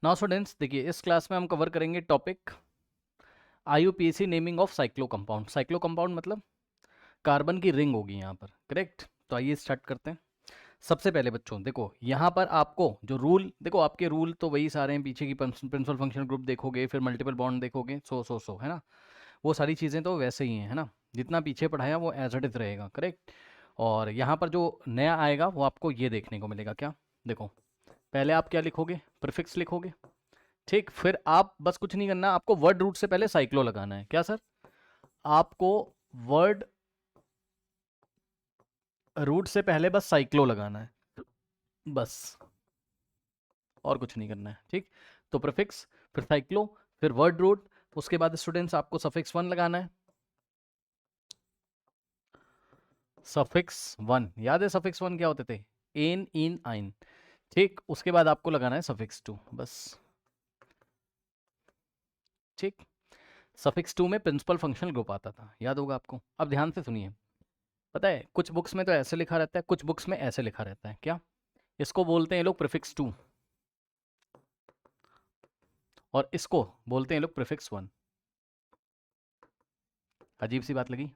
Now students देखिए, इस class में हम कवर करेंगे topic IUPAC naming of cyclo compound. Cyclo compound मतलब कार्बन की रिंग होगी यहाँ पर, करेक्ट। तो आइए स्टार्ट करते हैं। सबसे पहले बच्चों देखो, यहाँ पर आपको जो रूल देखो, आपके रूल तो वही सारे हैं, पीछे की प्रिंसिपल फंक्शनल ग्रुप देखोगे, फिर मल्टीपल बॉन्ड देखोगे, सो है ना। वो सारी चीज़ें तो वैसे ही हैं, है ना। जितना पीछे पढ़ाया वो एज इट इज रहेगा, करेक्ट। और यहाँ पर जो नया आएगा वो आपको ये देखने को मिलेगा। क्या देखो, पहले आप क्या लिखोगे, प्रीफिक्स लिखोगे, ठीक। फिर आप बस कुछ नहीं करना, आपको वर्ड रूट से पहले साइक्लो लगाना है। क्या सर? आपको वर्ड रूट से पहले बस साइक्लो लगाना है, बस, और कुछ नहीं करना है, ठीक। तो प्रीफिक्स, फिर साइक्लो, फिर वर्ड रूट, उसके बाद स्टूडेंट्स आपको सफिक्स 1 लगाना है। सफिक्स 1 याद है? सफिक्स 1 क्या होते थे? एन, इन, आइन, ठीक। उसके बाद आपको लगाना है सफिक्स 2, बस, ठीक। सफिक्स 2 में प्रिंसिपल फंक्शनल ग्रुप आता था, याद होगा आपको। अब ध्यान से सुनिए, पता है कुछ बुक्स में तो ऐसे लिखा रहता है, कुछ बुक्स में ऐसे लिखा रहता है। क्या? इसको बोलते हैं लोग प्रीफिक्स 2 और इसको बोलते हैं लोग प्रीफिक्स 1। अजीब सी बात लगी?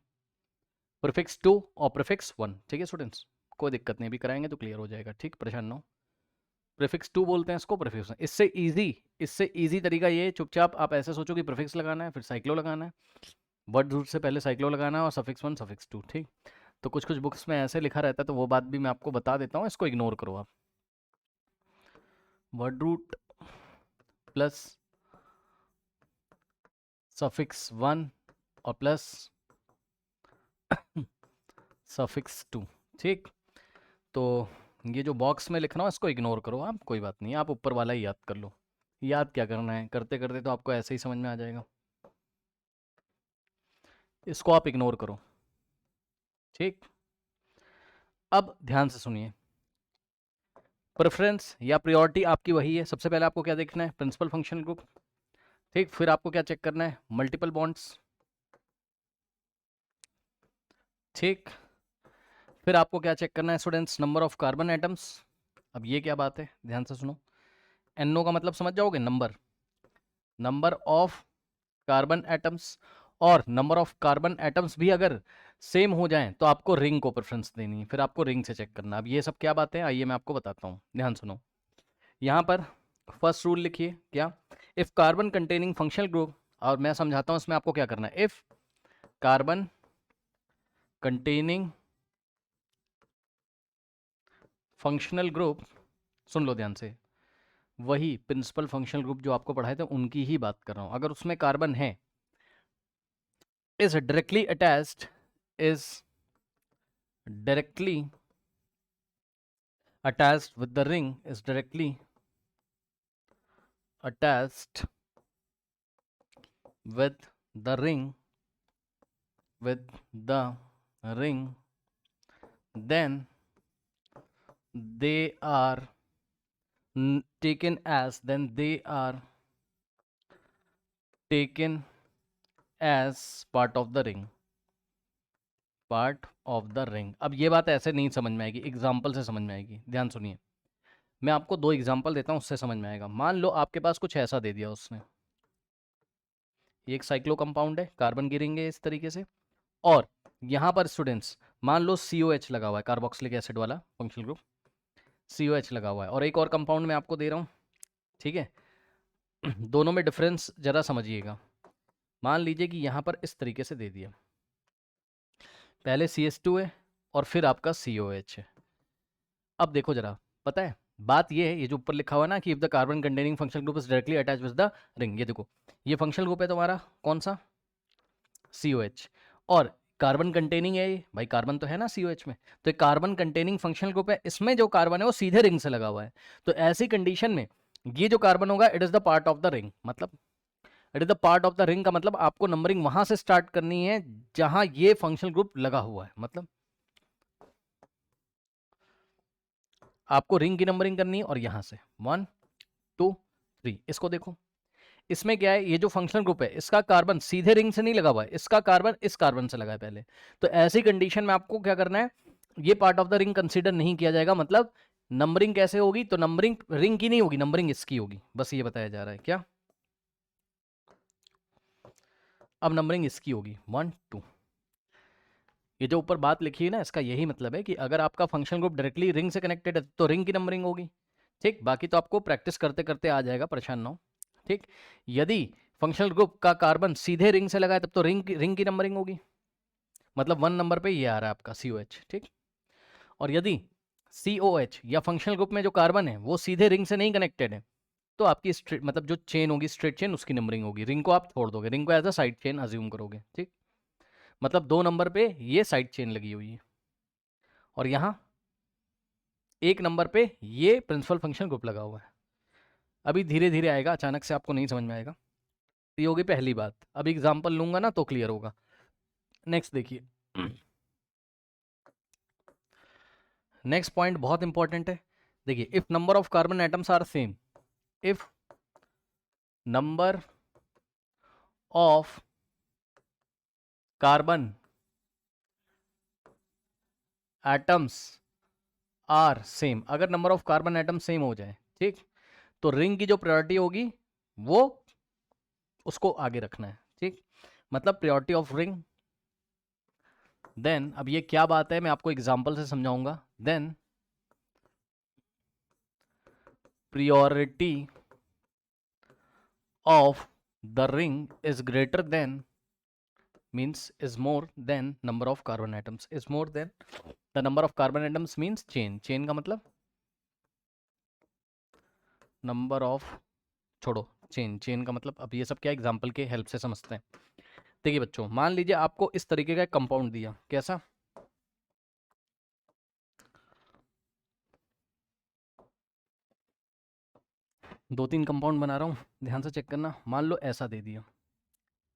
प्रीफिक्स 2 और प्रीफिक्स 1, ठीक है स्टूडेंट्स। कोई दिक्कत नहीं, अभी कराएंगे तो क्लियर हो जाएगा, ठीक, परेशान ना हो। प्रीफिक्स 2 बोलते हैं इसको, प्रीफिक्स 1। इससे इजी तरीका ये, चुपचाप आप ऐसे सोचो कि प्रीफिक्स लगाना है, फिर साइक्लो लगाना है, वर्ड रूट से पहले साइक्लो लगाना है, और सफिक्स 1 सफिक्स 2, ठीक। तो कुछ कुछ बुक्स में ऐसे लिखा रहता है, तो वो बात भी मैं आपको बता देता हूँ, इसको इग्नोर करो आप। वर्ड रूट प्लस सफिक्स 1 और प्लस सफिक्स 2, ठीक। तो ये जो बॉक्स में लिख रहा हूँ इसको इग्नोर करो आप, कोई बात नहीं, आप ऊपर वाला ही याद कर लो। याद क्या करना है, करते करते तो आपको ऐसे ही समझ में आ जाएगा। इसको आप इग्नोर करो, ठीक। अब ध्यान से सुनिए, प्रेफरेंस या प्रायोरिटी आपकी वही है। सबसे पहले आपको क्या देखना है? प्रिंसिपल फंक्शन ग्रुप, ठीक। फिर आपको क्या चेक करना है? मल्टीपल बॉन्ड्स, ठीक। फिर आपको क्या चेक करना है students? Number of carbon atoms. अब ये क्या बात है, ध्यान से सुनो। NO का मतलब समझ जाओगे, number, number of carbon atoms. और नंबर ऑफ कार्बन एटम्स भी अगर सेम हो जाएं तो आपको रिंग को प्रेफरेंस देनी है, फिर आपको रिंग से चेक करना। अब ये सब क्या बातें हैं, आइए मैं आपको बताता हूँ, ध्यान सुनो। यहाँ पर फर्स्ट रूल लिखिए, क्या? If carbon containing functional group, और मैं समझाता हूँ इसमें आपको क्या करना है। If carbon containing functional group, सुन लो ध्यान से, वही प्रिंसिपल फंक्शनल ग्रुप जो आपको पढ़ाए थे उनकी ही बात कर रहा हूँ। अगर उसमें कार्बन है, is directly attached is directly attached with the ring, is directly attached with the ring, with the ring, then they are taken as, then they are taken as part of the ring, part of the ring. अब ये बात ऐसे नहीं समझ में आएगी, example से समझ में आएगी। ध्यान सुनिए, मैं आपको 2 एग्जाम्पल देता हूँ, उससे समझ में आएगा। मान लो आपके पास कुछ ऐसा दे दिया उसने, एक साइक्लो कंपाउंड है, कार्बन की रिंग है इस तरीके से, और यहाँ पर स्टूडेंट्स मान लो COH लगा हुआ है, कार्बोक्सिलिक एसिड वाला फंक्शनल ग्रुप, COH लगा हुआ है, और एक और कंपाउंड मैं आपको दे रहा हूँ, ठीक है। दोनों में डिफरेंस जरा समझिएगा। मान लीजिए कि यहाँ पर इस तरीके से दे दिया, पहले CH2 है और फिर आपका COH है। अब देखो जरा, पता है बात ये है, ये जो ऊपर लिखा हुआ है ना कि if the carbon containing functional group is directly attach with the ring, ये देखो, ये फंक्शनल ग्रुप है तुम्हारा कौन सा? COH। और कार्बन कंटेनिंग है ये, भाई कार्बन तो है ना COH में, तो एक कार्बन कंटेनिंग फंक्शनल ग्रुप है, इसमें जो कार्बन है वो सीधे रिंग से लगा हुआ है। तो ऐसी कंडीशन में ये जो कार्बन होगा, it is the part of the ring, मतलब it is the part of the ring का मतलब आपको नंबरिंग वहां से स्टार्ट करनी है जहां ये फंक्शनल ग्रुप लगा हुआ है। मतलब आपको रिंग की नंबरिंग करनी है, और यहां से 1 2 3। इसको देखो, इसमें क्या है, ये जो फंक्शनल ग्रुप है इसका कार्बन सीधे रिंग से नहीं लगा हुआ है, इसका कार्बन इस कार्बन से लगा है पहले। तो ऐसी कंडीशन में आपको क्या करना है, ये part of the ring consider नहीं किया जाएगा, मतलब नंबरिंग कैसे होगी? तो नंबरिंग रिंग की नहीं होगी, नंबरिंग इसकी होगी, बस ये बताया जा रहा है। क्या? अब नंबरिंग इसकी होगी 1 2। ये जो ऊपर बात लिखी है ना, इसका यही मतलब है कि अगर आपका फंक्शनल ग्रुप डायरेक्टली रिंग से कनेक्टेड है तो रिंग की नंबरिंग होगी। ठीक, बाकी तो आपको प्रैक्टिस करते करते आ जाएगा, परेशान ना हो। ठीक, यदि फंक्शनल ग्रुप का कार्बन सीधे रिंग से लगा है तब तो रिंग की नंबरिंग होगी, मतलब 1 नंबर पे ये आ रहा है आपका COH। ठीक, और यदि COH या फंक्शनल ग्रुप में जो कार्बन है वो सीधे रिंग से नहीं कनेक्टेड है तो आपकी स्ट्रेट मतलब जो चेन होगी, स्ट्रेट चेन, उसकी नंबरिंग होगी। रिंग को आप छोड़ दोगे, रिंग को as a side chain assume करोगे। ठीक, मतलब 2 नंबर पे ये साइड चेन लगी हुई है और यहाँ 1 नंबर पे ये प्रिंसिपल फंक्शन ग्रुप लगा हुआ है। अभी धीरे धीरे आएगा, अचानक से आपको नहीं समझ में आएगा। ये होगी पहली बात। अब एग्जाम्पल लूंगा ना तो क्लियर होगा। नेक्स्ट देखिए, नेक्स्ट पॉइंट बहुत इंपॉर्टेंट है। देखिए, if number of carbon atoms are same, if number of carbon atoms are same, अगर number of carbon atom same हो जाए, ठीक, तो रिंग की जो प्रायोरिटी होगी वो उसको आगे रखना है। ठीक, मतलब प्रायोरिटी ऑफ रिंग। देन अब ये क्या बात है, मैं आपको एग्जांपल से समझाऊंगा। Then priority of the ring is greater than, means is more than number of carbon atoms, is more than the number of carbon atoms means chain का मतलब number of, छोड़ो, चेन का मतलब, अब ये सब क्या एग्जांपल के हेल्प से समझते हैं। देखिए बच्चों, मान लीजिए आपको इस तरीके का कंपाउंड दिया, कैसा? दो तीन कंपाउंड बना रहा हूँ, ध्यान से चेक करना। मान लो ऐसा दे दिया,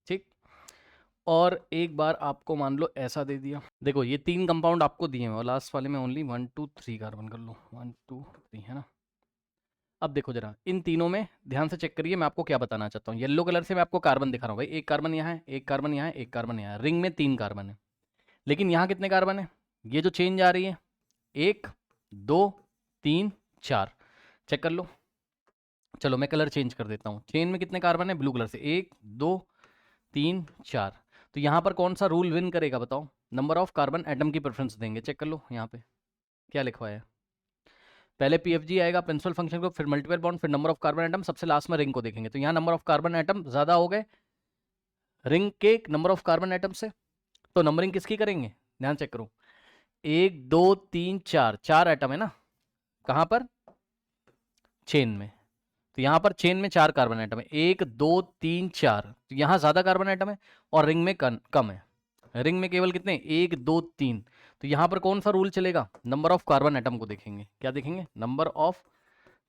ठीक, और एक बार आपको मान लो ऐसा दे दिया। देखो ये 3 कंपाउंड आपको दिए हैं और लास्ट वाले में ओनली 1 2 3 कार्बन कर लो, 1 2 3, है ना। अब देखो जरा इन तीनों में ध्यान से चेक करिए, मैं आपको क्या बताना चाहता हूँ। येलो कलर से मैं आपको कार्बन दिखा रहा हूँ भाई, एक कार्बन यहाँ है, एक कार्बन यहाँ है, एक कार्बन यहाँ है। रिंग में 3 कार्बन है, लेकिन यहाँ कितने कार्बन है? ये जो चेन जा रही है, 1 2 3 4, चेक कर लो। चलो मैं कलर चेंज कर देता हूँ। चेन में कितने कार्बन है? ब्लू कलर से 1 2 3 4। तो यहाँ पर कौन सा रूल विन करेगा बताओ? नंबर ऑफ कार्बन एटम की प्रेफरेंस देंगे। चेक कर लो यहाँ पे क्या लिखवाया है। पहले PFG आएगा, प्रिंसिपल फंक्शन को, फिर मल्टीपल बॉन्ड, फिर नंबर ऑफ कार्बन एटम, सबसे लास्ट में रिंग को देखेंगे। तो यहाँ नंबर ऑफ कार्बन एटम ज़्यादा हो गए रिंग के नंबर ऑफ कार्बन एटम से, तो नंबरिंग किसकी करेंगे? ध्यान चेक करो, 1 2 3 4, 4 एटम है ना, कहाँ पर? चेन में। तो यहाँ पर चेन में 4 कार्बन एटम है, 1 2 3 4, तो यहाँ ज़्यादा कार्बन एटम है और रिंग में कम है। रिंग में केवल कितने? 1 2 3। तो यहाँ पर कौन सा रूल चलेगा? नंबर ऑफ कार्बन एटम को देखेंगे। क्या देखेंगे? नंबर ऑफ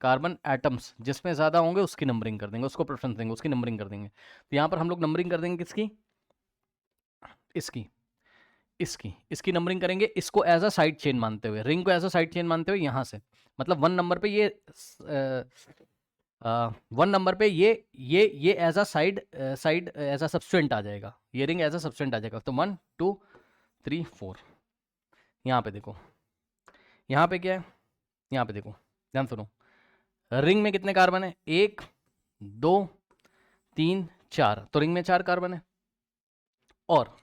कार्बन एटम्स, जिसमें ज़्यादा होंगे उसकी नंबरिंग कर देंगे, उसको प्रेफरेंस देंगे, उसकी नंबरिंग कर देंगे। तो यहाँ पर हम लोग नंबरिंग कर देंगे किसकी? इसकी, इसकी नंबरिंग करेंगे, इसको एज अ साइड चेन मानते हुए, रिंग को एज अ साइड चेन मानते हुए यहाँ से, मतलब 1 नंबर पे ये 1 नंबर पे ये as a side as a substituent आ जाएगा, ये रिंग एज अ सब्सटेंट आ जाएगा। तो 1 2 3 4। यहाँ पे देखो, यहाँ पे क्या है? यहाँ पे देखो, ध्यान सुनो, रिंग में कितने कार्बन है? 1 2 3 4, तो रिंग में 4 कार्बन है। और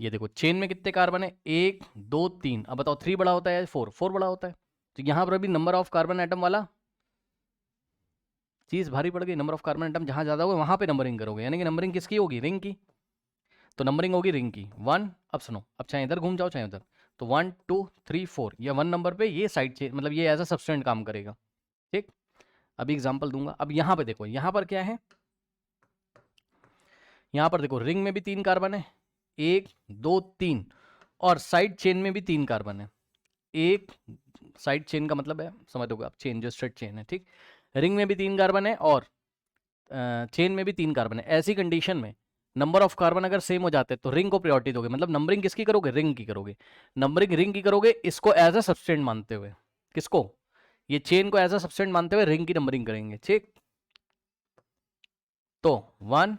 ये देखो चेन में कितने कार्बन है? 1 2 3। अब बताओ 3 बड़ा होता है या 4 बड़ा होता है? तो यहां पर भी नंबर ऑफ कार्बन एटम वाला चीज भारी पड़ गई। नंबर ऑफ कार्बन एटम जहां ज्यादा होगा वहां पे नंबरिंग करोगे, यानी कि नंबरिंग किसकी होगी? रिंग की। तो नंबरिंग होगी रिंग की 1। अब सुनो, अब चाहे इधर घूम जाओ चाहे उधर, तो 1 2 3 4, ये 1 नंबर पे ये साइड चेन, मतलब ये एज अ सब्सटेंट काम करेगा। ठीक, अभी एग्जाम्पल दूंगा। अब यहाँ पे देखो, यहाँ पर क्या है? यहाँ पर देखो रिंग में भी 3 कार्बन है, 1 2 3, और साइड चेन में भी 3 कार्बन है। एक साइड चेन का मतलब है, समझ दोगे आप, चेन जो स्ट्रेट चेन है। ठीक, रिंग में भी 3 कार्बन है और चेन में भी 3 कार्बन है। ऐसी कंडीशन में नंबर ऑफ कार्बन अगर सेम हो जाते हैं तो रिंग को प्रायोरिटी दोगे, मतलब नंबरिंग किसकी करोगे? रिंग की करोगे। नंबरिंग रिंग की करोगे, इसको एज अ सब्सटेंट मानते हुए। किसको? ये चेन को एज अ सब्सटेंट मानते हुए रिंग की नंबरिंग करेंगे। ठीक, तो 1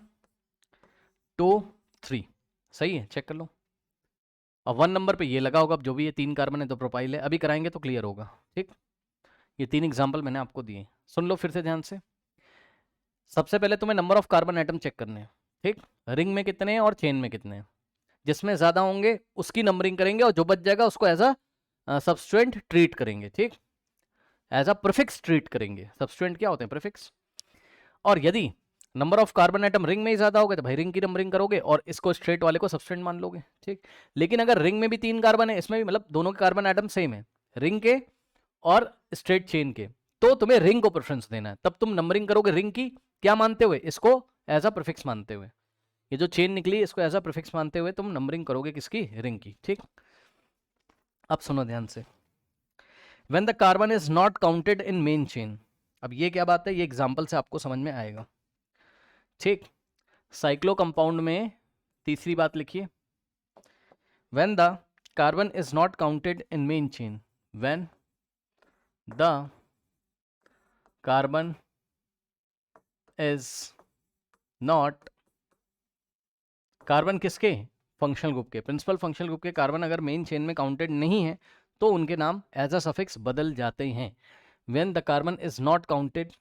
2 3, सही है, चेक कर लो। और 1 नंबर पे ये लगा होगा, अब जो भी ये 3 कार्बन है तो प्रोपाइल है, अभी कराएंगे तो क्लियर होगा। ठीक, ये 3 एग्जाम्पल मैंने आपको दिए, सुन लो फिर से ध्यान से। सबसे पहले तुम्हें number of carbon atom check करने हैं। ठीक, रिंग में कितने हैं और चेन में कितने हैं, जिसमें ज़्यादा होंगे उसकी नंबरिंग करेंगे और जो बच जाएगा उसको एज अ सब्सटेंट ट्रीट करेंगे। ठीक, एज अ प्रीफिक्स ट्रीट करेंगे। सब्सटेंट क्या होते हैं? प्रीफिक्स। और यदि number of carbon atom ring में ही ज्यादा हो गए तो भाई रिंग की नंबरिंग करोगे और इसको स्ट्रेट वाले को सब्सटेंट मान लोगे। ठीक, लेकिन अगर रिंग में भी 3 कार्बन है, इसमें भी मतलब दोनों के कार्बन एटम सेम है, रिंग के और स्ट्रेट चेन के, तो तुम्हें रिंग को प्रेफरेंस देना है। तब तुम नंबरिंग करोगे रिंग की, क्या मानते हुए? इसको एज अ प्रीफिक्स मानते हुए। ये जो चेन निकली इसको एज अ प्रीफिक्स मानते हुए तुम नंबरिंग करोगे किसकी? रिंग की। ठीक, अब सुनो ध्यान से। When the carbon is not counted in main chain, अब ये क्या बात है, ये एग्जांपल से आपको समझ में आएगा। ठीक, साइक्लो कंपाउंड में तीसरी बात लिखिए, when the carbon is not counted in main chain, when the carbon is not, carbon किसके? फंक्शनल ग्रुप के, प्रिंसिपल फंक्शनल ग्रुप के कार्बन अगर मेन चेन में काउंटेड नहीं है तो उनके नाम एज अ सफिक्स बदल जाते हैं। When the carbon is not counted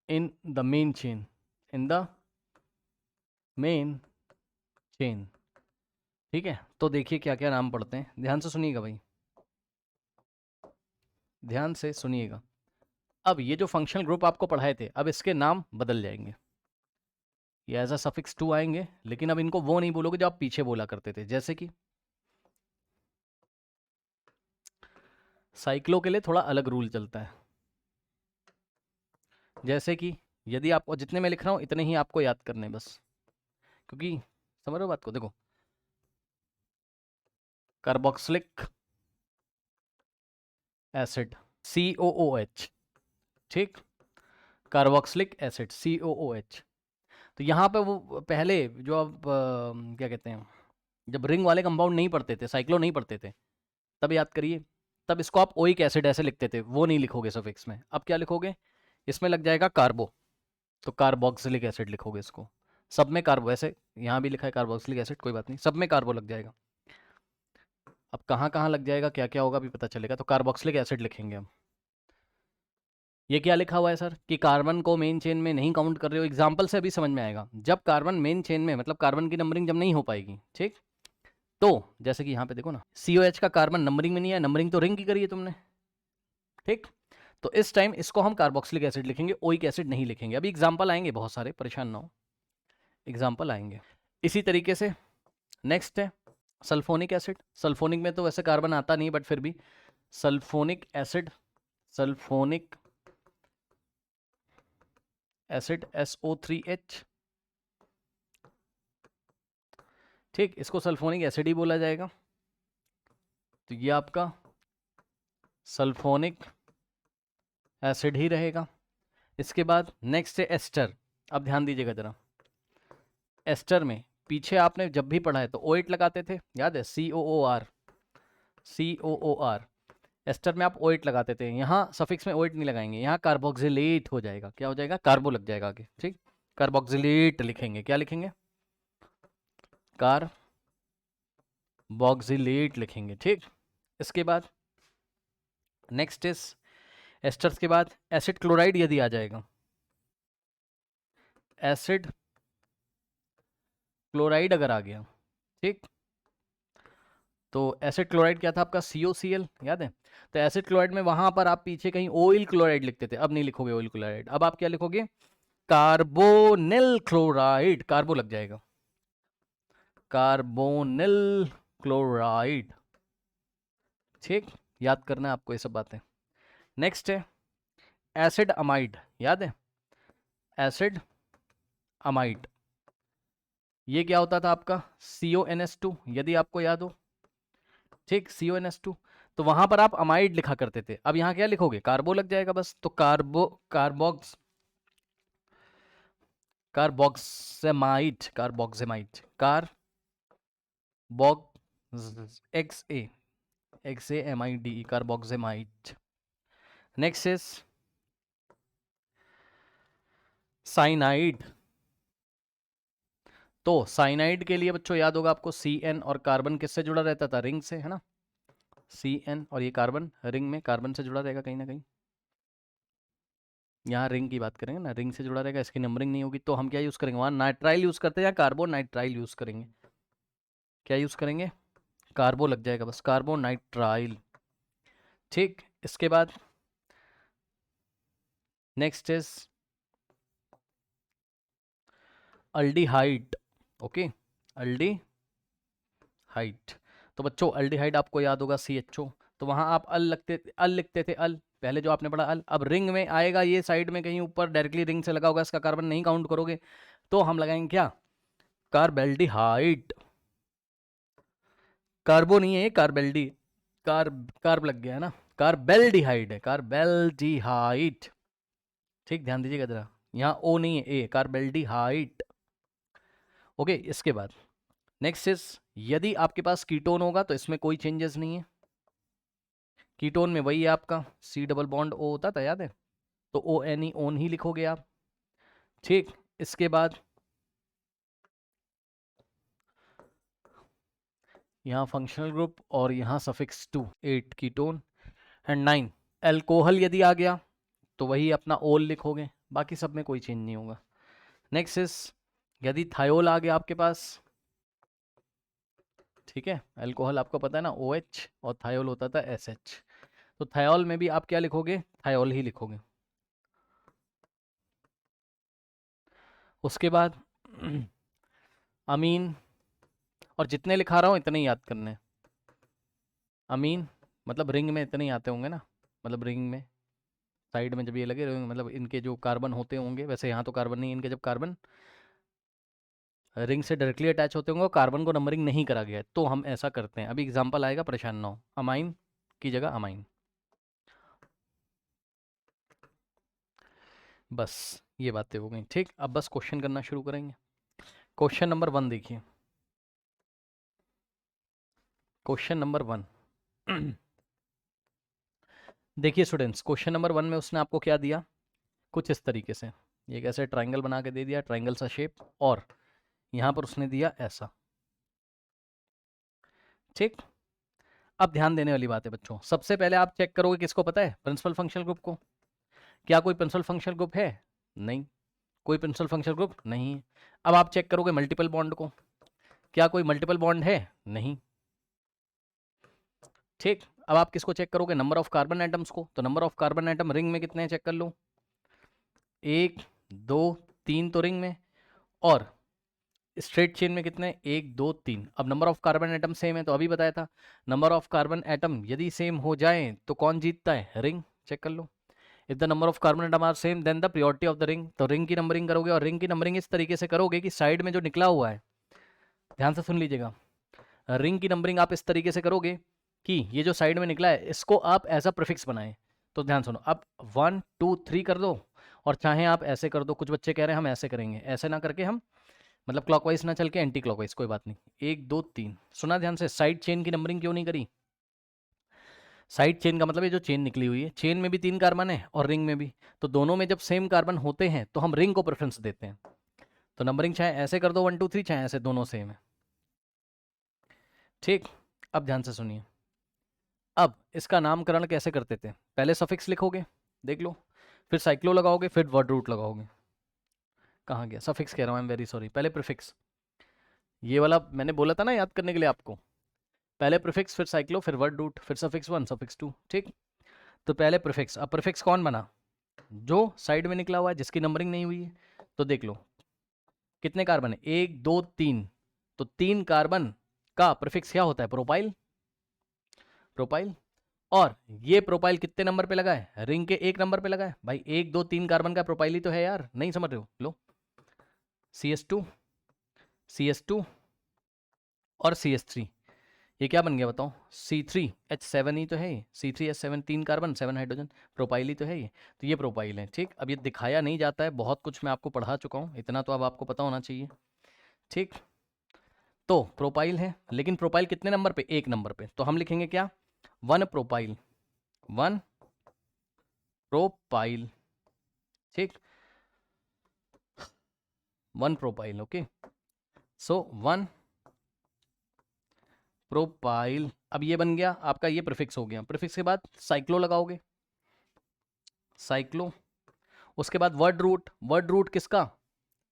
in the main chain, in the main chain. ठीक है, तो देखिए क्या क्या नाम पढ़ते हैं, ध्यान से सुनिएगा भाई, ध्यान से सुनिएगा। अब ये जो फंक्शनल ग्रुप आपको पढ़ाए थे, अब इसके नाम बदल जाएंगे, ये एज अ सफिक्स 2 आएंगे, लेकिन अब इनको वो नहीं बोलोगे जो आप पीछे बोला करते थे। जैसे कि साइक्लो के लिए थोड़ा अलग रूल चलता है, जैसे कि यदि आपको जितने मैं लिख रहा हूं इतने ही आपको याद करने बस, क्योंकि समझ रहे हो बात को। देखो, कार्बोक्सिलिक एसिड COOH, ठीक, कार्बोक्सिलिक एसिड COOH। तो यहाँ पे वो पहले जो अब क्या कहते हैं, जब रिंग वाले कंपाउंड नहीं पढ़ते थे, साइक्लो नहीं पढ़ते थे, तब याद करिए, तब इसको आप ओइक एसिड ऐसे लिखते थे, वो नहीं लिखोगे सफिक्स में। अब क्या लिखोगे? इसमें लग जाएगा कार्बो, तो कार्बोक्सिलिक एसिड लिखोगे इसको। सब में कार्बो, ऐसे यहाँ भी लिखा है कार्बोक्सिलिक एसिड, कोई बात नहीं, सब में कार्बो लग जाएगा। अब कहाँ कहाँ लग जाएगा, क्या क्या होगा, अभी पता चलेगा। तो कार्बोक्सिलिक एसिड लिखेंगे हम। ये क्या लिखा हुआ है सर कि कार्बन को मेन चेन में नहीं काउंट कर रहे हो? एग्जाम्पल से अभी समझ में आएगा। जब कार्बन मेन चेन में, मतलब कार्बन की नंबरिंग जब नहीं हो पाएगी, ठीक, तो जैसे कि यहाँ पे देखो ना, COH का कार्बन नंबरिंग में नहीं है, नंबरिंग तो रिंग की करी है तुमने। ठीक, तो इस टाइम इसको हम कार्बोक्सिलिक एसिड लिखेंगे, ओइक एसिड नहीं लिखेंगे। अभी एग्जाम्पल आएंगे बहुत सारे, परेशान ना हो, एग्जाम्पल आएंगे। इसी तरीके से नेक्स्ट है सल्फोनिक एसिड। सल्फोनिक में तो वैसे कार्बन आता नहीं, बट फिर भी sulphonic acid, sulphonic acid SO3H। ठीक, इसको सल्फोनिक एसिड ही बोला जाएगा। तो ये आपका सल्फोनिक एसिड ही रहेगा। इसके बाद नेक्स्ट है एस्टर। अब ध्यान दीजिएगा जरा, एस्टर में पीछे आपने जब भी पढ़ा है तो OH लगाते थे, याद है? COOR, COOR। एस्टर में आप OH लगाते थे, यहाँ सफिक्स में OH नहीं लगाएंगे, यहाँ कार्बोक्सिलेट हो जाएगा। क्या हो जाएगा? कार्बो लग जाएगा आगे। ठीक, कार्बोक्सिलेट लिखेंगे। क्या लिखेंगे? कार्बोक्सिलेट लिखेंगे। ठीक, इसके बाद नेक्स्ट इज एस्टर्स के बाद एसिड क्लोराइड यदि आ जाएगा, एसिड क्लोराइड अगर आ गया, ठीक, तो एसिड क्लोराइड क्या था आपका? COCl, याद है? तो एसिड क्लोराइड में वहां पर आप पीछे कहीं ऑयल क्लोराइड लिखते थे, अब नहीं लिखोगे ऑयल क्लोराइड, अब आप क्या लिखोगे? कार्बोनिल क्लोराइड, कार्बो लग जाएगा, कार्बोनिल क्लोराइड। ठीक, याद करना है आपको ये सब बातें। नेक्स्ट है एसिड अमाइड, याद है? एसिड अमाइड, ये क्या होता था आपका? CONS2, यदि आपको याद हो। ठीक, CONS2, तो वहां पर आप अमाइड लिखा करते थे, अब यहाँ क्या लिखोगे? कार्बो लग जाएगा बस। तो कार्बोक्सेमाइड, कार्बोक्सेमाइड, XAMIDE, कार्बोक्सेमाइड। नेक्स्ट इज साइनाइड, तो साइनाइड के लिए बच्चों याद होगा आपको CN और कार्बन किससे जुड़ा रहता था? रिंग से, है ना? CN और ये कार्बन रिंग में कार्बन से जुड़ा रहेगा कहीं ना कहीं। यहाँ रिंग की बात करेंगे ना, रिंग से जुड़ा रहेगा, इसकी नंबरिंग नहीं होगी तो हम क्या यूज़ करेंगे? वहाँ नाइट्राइल यूज़ करते हैं या कार्बो नाइट्राइल यूज़ करेंगे? क्या यूज़ करेंगे? कार्बो लग जाएगा बस, कार्बो नाइट्राइल। ठीक, इसके बाद next is aldehyde. Okay, aldehyde. तो बच्चों अल्डिहाइड आपको याद होगा CHO, तो वहाँ आप अल लिखते थे, अल पहले जो आपने पढ़ा अल। अब रिंग में आएगा ये साइड में कहीं ऊपर डायरेक्टली रिंग से लगा होगा, इसका कार्बन नहीं काउंट करोगे तो हम लगाएंगे क्या? कार्बेल्डिहाइड। कार्बो नहीं है ये, कार्बेल्डी, कार्ब लग गया है ना, कार्बेल्डिहाइड है, कार्बेल्डिहाइड। ठीक, ध्यान दीजिएगा जरा, यहाँ ओ नहीं है, ए, कार्बेल्डिहाइड। ओके, इसके बाद नेक्स्ट इज, यदि आपके पास कीटोन होगा तो इसमें कोई चेंजेस नहीं है। कीटोन में वही है आपका C डबल बॉन्ड O होता था, याद है? तो ONE, ओन ही लिखोगे आप। ठीक, इसके बाद यहाँ फंक्शनल ग्रुप और यहाँ सफिक्स 2, 8 कीटोन एंड 9 एल्कोहल। यदि आ गया तो वही अपना ओल लिखोगे, बाकी सब में कोई चेंज नहीं होगा। नेक्स्ट इज, यदि थायोल आ गया आपके पास, ठीक है, अल्कोहल आपको पता है ना OH और थायोल होता था SH, तो थायोल में भी आप क्या लिखोगे? थायोल ही लिखोगे। उसके बाद अमीन, और जितने लिखा रहा हूँ इतने ही याद करने हैं। अमीन मतलब रिंग में इतने ही आते होंगे ना, मतलब रिंग में साइड में जब ये लगे रहेंगे, मतलब इनके जो कार्बन होते होंगे, वैसे यहाँ तो कार्बन नहीं, इनके जब कार्बन रिंग से डायरेक्टली अटैच होते होंगे और कार्बन को नंबरिंग नहीं करा गया है, तो हम ऐसा करते हैं। अभी एग्जांपल आएगा, परेशान ना हो। अमाइन की जगह अमाइन, बस ये बातें हो गई। ठीक, अब बस क्वेश्चन करना शुरू करेंगे। क्वेश्चन नंबर 1 देखिए, क्वेश्चन नंबर 1 देखिए स्टूडेंट्स, क्वेश्चन नंबर 1 में उसने आपको क्या दिया? कुछ इस तरीके से, एक ऐसे ट्राइंगल बना के दे दिया, ट्राइंगल सा शेप, और यहाँ पर उसने दिया ऐसा। ठीक, अब ध्यान देने वाली बात है बच्चों, सबसे पहले आप चेक करोगे किसको पता है? प्रिंसिपल फंक्शनल ग्रुप को। क्या कोई प्रिंसिपल फंक्शनल ग्रुप है? नहीं, कोई प्रिंसिपल फंक्शनल ग्रुप नहीं है। अब आप चेक करोगे मल्टीपल बॉन्ड को, क्या कोई मल्टीपल बॉन्ड है? नहीं। ठीक, अब आप किसको चेक करोगे? नंबर ऑफ कार्बन एटम्स को, तो number of carbon atom ring में कितने हैं चेक कर लो, 1 2 3 तो रिंग में, और स्ट्रेट चेन में कितने? 1 2 3। अब number of carbon atom same है, तो अभी बताया था नंबर ऑफ कार्बन एटम यदि सेम हो जाए तो कौन जीतता है? रिंग। चेक कर लो, if the number of carbon atom are same then the priority of the ring. तो रिंग की नंबरिंग करोगे, और रिंग की नंबरिंग इस तरीके से करोगे कि साइड में जो निकला हुआ है, ध्यान से सुन लीजिएगा, रिंग की नंबरिंग आप इस तरीके से करोगे कि ये जो साइड में निकला है इसको आप एज अ प्रीफिक्स बनाएं। तो ध्यान सुनो, अब 1 2 3 कर दो, और चाहे आप ऐसे कर दो, कुछ बच्चे कह रहे हैं हम ऐसे करेंगे, ऐसे ना करके हम मतलब क्लॉकवाइज ना चल के एंटी क्लॉकवाइज, कोई बात नहीं, 1 2 3। सुना ध्यान से, साइड चेन की नंबरिंग क्यों नहीं करी? साइड चेन का मतलब ये जो चेन निकली हुई है, चेन में भी 3 कार्बन है और रिंग में भी, तो दोनों में जब सेम कार्बन होते हैं तो हम रिंग को प्रेफरेंस देते हैं। तो नंबरिंग चाहे ऐसे कर दो 1 2 3, चाहे ऐसे, दोनों सेम है। ठीक, अब ध्यान से सुनिए, अब इसका नामकरण कैसे करते थे? पहले सफिक्स लिखोगे, देख लो, फिर साइक्लो लगाओगे, फिर वर्ड रूट लगाओगे। कहाँ गया सफिक्स, कह रहा हूँ, आई एम वेरी सॉरी, पहले प्रीफिक्स, ये वाला मैंने बोला था ना याद करने के लिए आपको, पहले प्रीफिक्स फिर साइक्लो फिर वर्ड रूट फिर सफिक्स 1 सफिक्स 2। ठीक, तो पहले प्रीफिक्स। अब प्रीफिक्स कौन बना? जो साइड में निकला हुआ है, जिसकी नंबरिंग नहीं हुई है। तो देख लो कितने कार्बन है, 1 2 3, तो 3 कार्बन का प्रीफिक्स क्या होता है? Propyl, propyl. और ये प्रोपाइल कितने नंबर पे लगा है? रिंग के 1 नंबर पे लगा है भाई, 1 2 3 कार्बन का प्रोपाइल ही तो है यार, नहीं समझ रहे हो? लो, CS2 CS2 और CS3, ये क्या बन गया बताओ? C3H7 ही तो है ये, C3H7, 3 कार्बन 7 हाइड्रोजन, प्रोपाइल ही तो है ये। तो ये प्रोपाइल है। ठीक, अब ये दिखाया नहीं जाता है, बहुत कुछ मैं आपको पढ़ा चुका हूँ, इतना तो अब आपको पता होना चाहिए। ठीक, तो प्रोपाइल है, लेकिन प्रोपाइल कितने नंबर पे? 1 नंबर पे, तो हम लिखेंगे क्या? 1 प्रोपाइल, 1 प्रोपाइल। ठीक, 1 प्रोपाइल। ओके, सो 1 प्रोपाइल। अब ये बन गया आपका, ये प्रीफिक्स हो गया। प्रीफिक्स के बाद साइक्लो लगाओगे, साइक्लो। उसके बाद वर्ड रूट। वर्ड रूट किसका?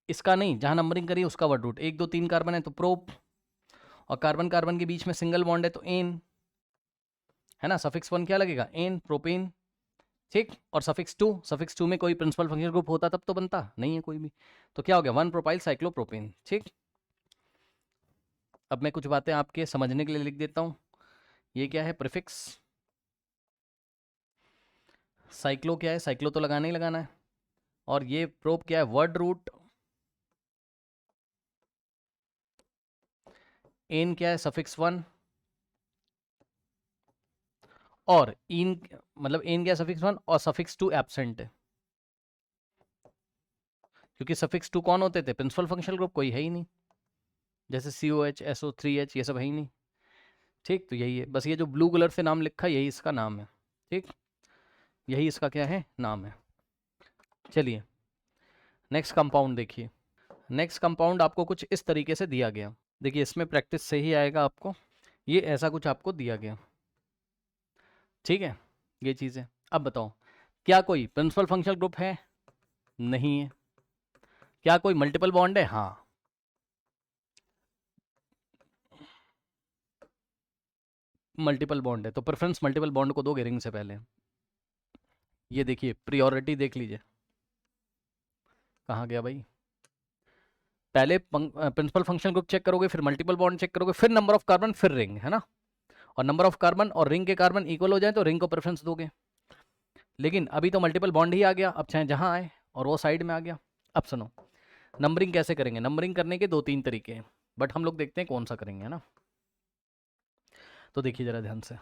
इसका नहीं, जहां नंबरिंग करी उसका वर्ड रूट। 1 2 3 कार्बन है तो प्रोप, और कार्बन कार्बन के बीच में सिंगल बॉन्ड है तो एन, है ना। सफिक्स 1 क्या लगेगा? एन, प्रोपेन, ठीक। और सफिक्स टू में कोई प्रिंसिपल फंक्शन ग्रुप होता तब तो बनता, नहीं है कोई भी, तो क्या हो गया? 1 प्रोपाइल साइक्लोप्रोपेन, ठीक। अब मैं कुछ बातें आपके समझने के लिए लिख देता हूं। ये क्या है? प्रीफिक्स। साइक्लो क्या है? साइक्लो तो लगाना ही लगाना है। और ये प्रोप क्या है? Word root. एन क्या है? सफिक्स 1। और इन मतलब एन क्या? सफिक्स 1 और सफिक्स 2 एब्सेंट है, क्योंकि सफिक्स 2 कौन होते थे? प्रिंसिपल फंक्शनल ग्रुप कोई है ही नहीं, जैसे COH SO3H ये सब है ही नहीं, ठीक। तो यही है, बस ये जो ब्लू कलर से नाम लिखा है यही इसका नाम है, ठीक। यही इसका क्या है? नाम है। चलिए नेक्स्ट कंपाउंड देखिए। नेक्स्ट कंपाउंड आपको कुछ इस तरीके से दिया गया। देखिए इसमें प्रैक्टिस से ही आएगा आपको। ये ऐसा कुछ आपको दिया गया, ठीक है। ये चीज़ है। अब बताओ, क्या कोई प्रिंसिपल फंक्शनल ग्रुप है? नहीं है। क्या कोई मल्टीपल बॉन्ड है? हाँ, मल्टीपल बॉन्ड है। तो प्रेफरेंस मल्टीपल बॉन्ड को दोगे रिंग से पहले। ये देखिए प्रियोरिटी देख लीजिए, कहाँ गया भाई? पहले प्रिंसिपल फंक्शनल ग्रुप चेक करोगे, फिर मल्टीपल बॉन्ड चेक करोगे, फिर नंबर ऑफ कार्बन, फिर रिंग, है ना। और नंबर ऑफ कार्बन और रिंग के कार्बन इक्वल हो जाए तो रिंग को प्रेफरेंस दोगे। लेकिन अभी तो मल्टीपल बॉन्ड ही आ गया, अब चाहे जहां आए, और वो साइड में आ गया। अब सुनो, नंबरिंग कैसे करेंगे? नंबरिंग करने के 2-3 तरीके हैं, बट हम लोग देखते हैं कौन सा करेंगे, है ना। तो देखिए जरा ध्यान से,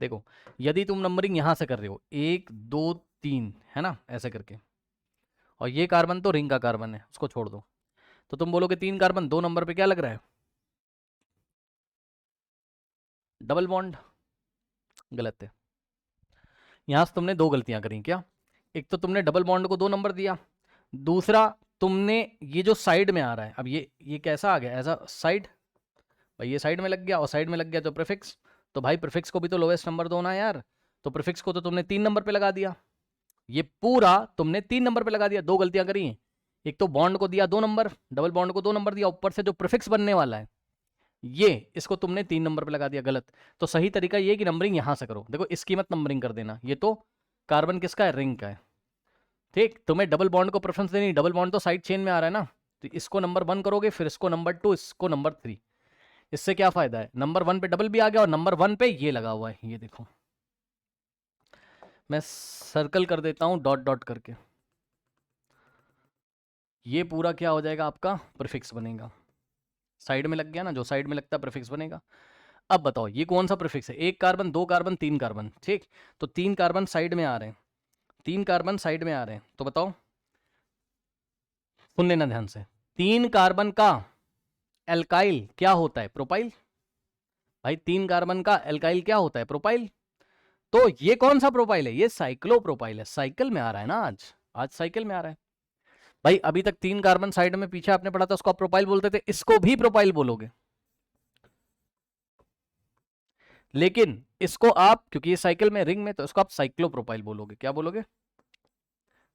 देखो यदि तुम नंबरिंग यहां से कर रहे हो 1 2 3, है ना, ऐसे करके, और ये कार्बन तो रिंग का कार्बन है, उसको छोड़ दो, तो तुम बोलोगे 3 कार्बन 2 नंबर पे क्या लग रहा है? Double bond. गलत है। यहां से तुमने 2 गलतियां करी। क्या? एक तो तुमने डबल बॉन्ड को 2 नंबर दिया, दूसरा तुमने ये जो साइड में आ रहा है, अब ये कैसा आ गया? एज अ साइड, भाई ये साइड में लग गया, और साइड में लग गया तो प्रीफिक्स। तो भाई प्रीफिक्स को भी तो लोवेस्ट नंबर दो ना यार। तो प्रीफिक्स को तो तुमने 3 नंबर पे लगा दिया, ये पूरा तुमने 3 नंबर पे लगा दिया। 2 गलतियां करी। एक तो बॉन्ड को दिया 2 नंबर, डबल बॉन्ड को 2 नंबर दिया, ऊपर से जो प्रीफिक्स बनने वाला है ये, इसको तुमने 3 नंबर पे लगा दिया, गलत। तो सही तरीका ये कि नंबरिंग यहां से करो। देखो इसकी मत नंबरिंग कर देना, ये तो कार्बन किसका है? रिंग का है, ठीक। तुम्हें डबल बॉन्ड को प्रेफरेंस देनी, डबल बॉन्ड तो साइड चेन में आ रहा है ना, तो इसको नंबर 1 करोगे, फिर इसको नंबर 2, इसको नंबर 3। इससे क्या फायदा है? नंबर 1 पे डबल भी आ गया, और नंबर 1 पे ये लगा हुआ है, ये देखो मैं सर्कल कर देता हूं डॉट डॉट करके। ये पूरा क्या हो जाएगा? आपका प्रीफिक्स बनेगा। साइड में लग गया ना, जो साइड में लगता है प्रीफिक्स बनेगा। अब बताओ ये कौन सा प्रीफिक्स है? 1 कार्बन 2 कार्बन 3 कार्बन, ठीक। तो 3 कार्बन साइड में आ रहे हैं, 3 कार्बन साइड में आ रहे हैं, तो बताओ, सुन लेना ध्यान से। 3 कार्बन का एल्काइल क्या होता है? प्रोपाइल। भाई 3 कार्बन का एल्काइल क्या होता है? प्रोपाइल। तो ये कौन सा प्रोपाइल है? ये साइक्लो प्रोपाइल है। साइकिल में आ रहा है ना, आज आज साइकिल में आ रहा है। भाई अभी तक 3 कार्बन साइड में पीछे आपने पढ़ा था, उसको आप प्रोपाइल बोलते थे, इसको भी प्रोपाइल बोलोगे। लेकिन इसको आप, क्योंकि ये साइकिल में रिंग में, तो इसको आप साइक्लो प्रोपाइल बोलोगे। क्या बोलोगे?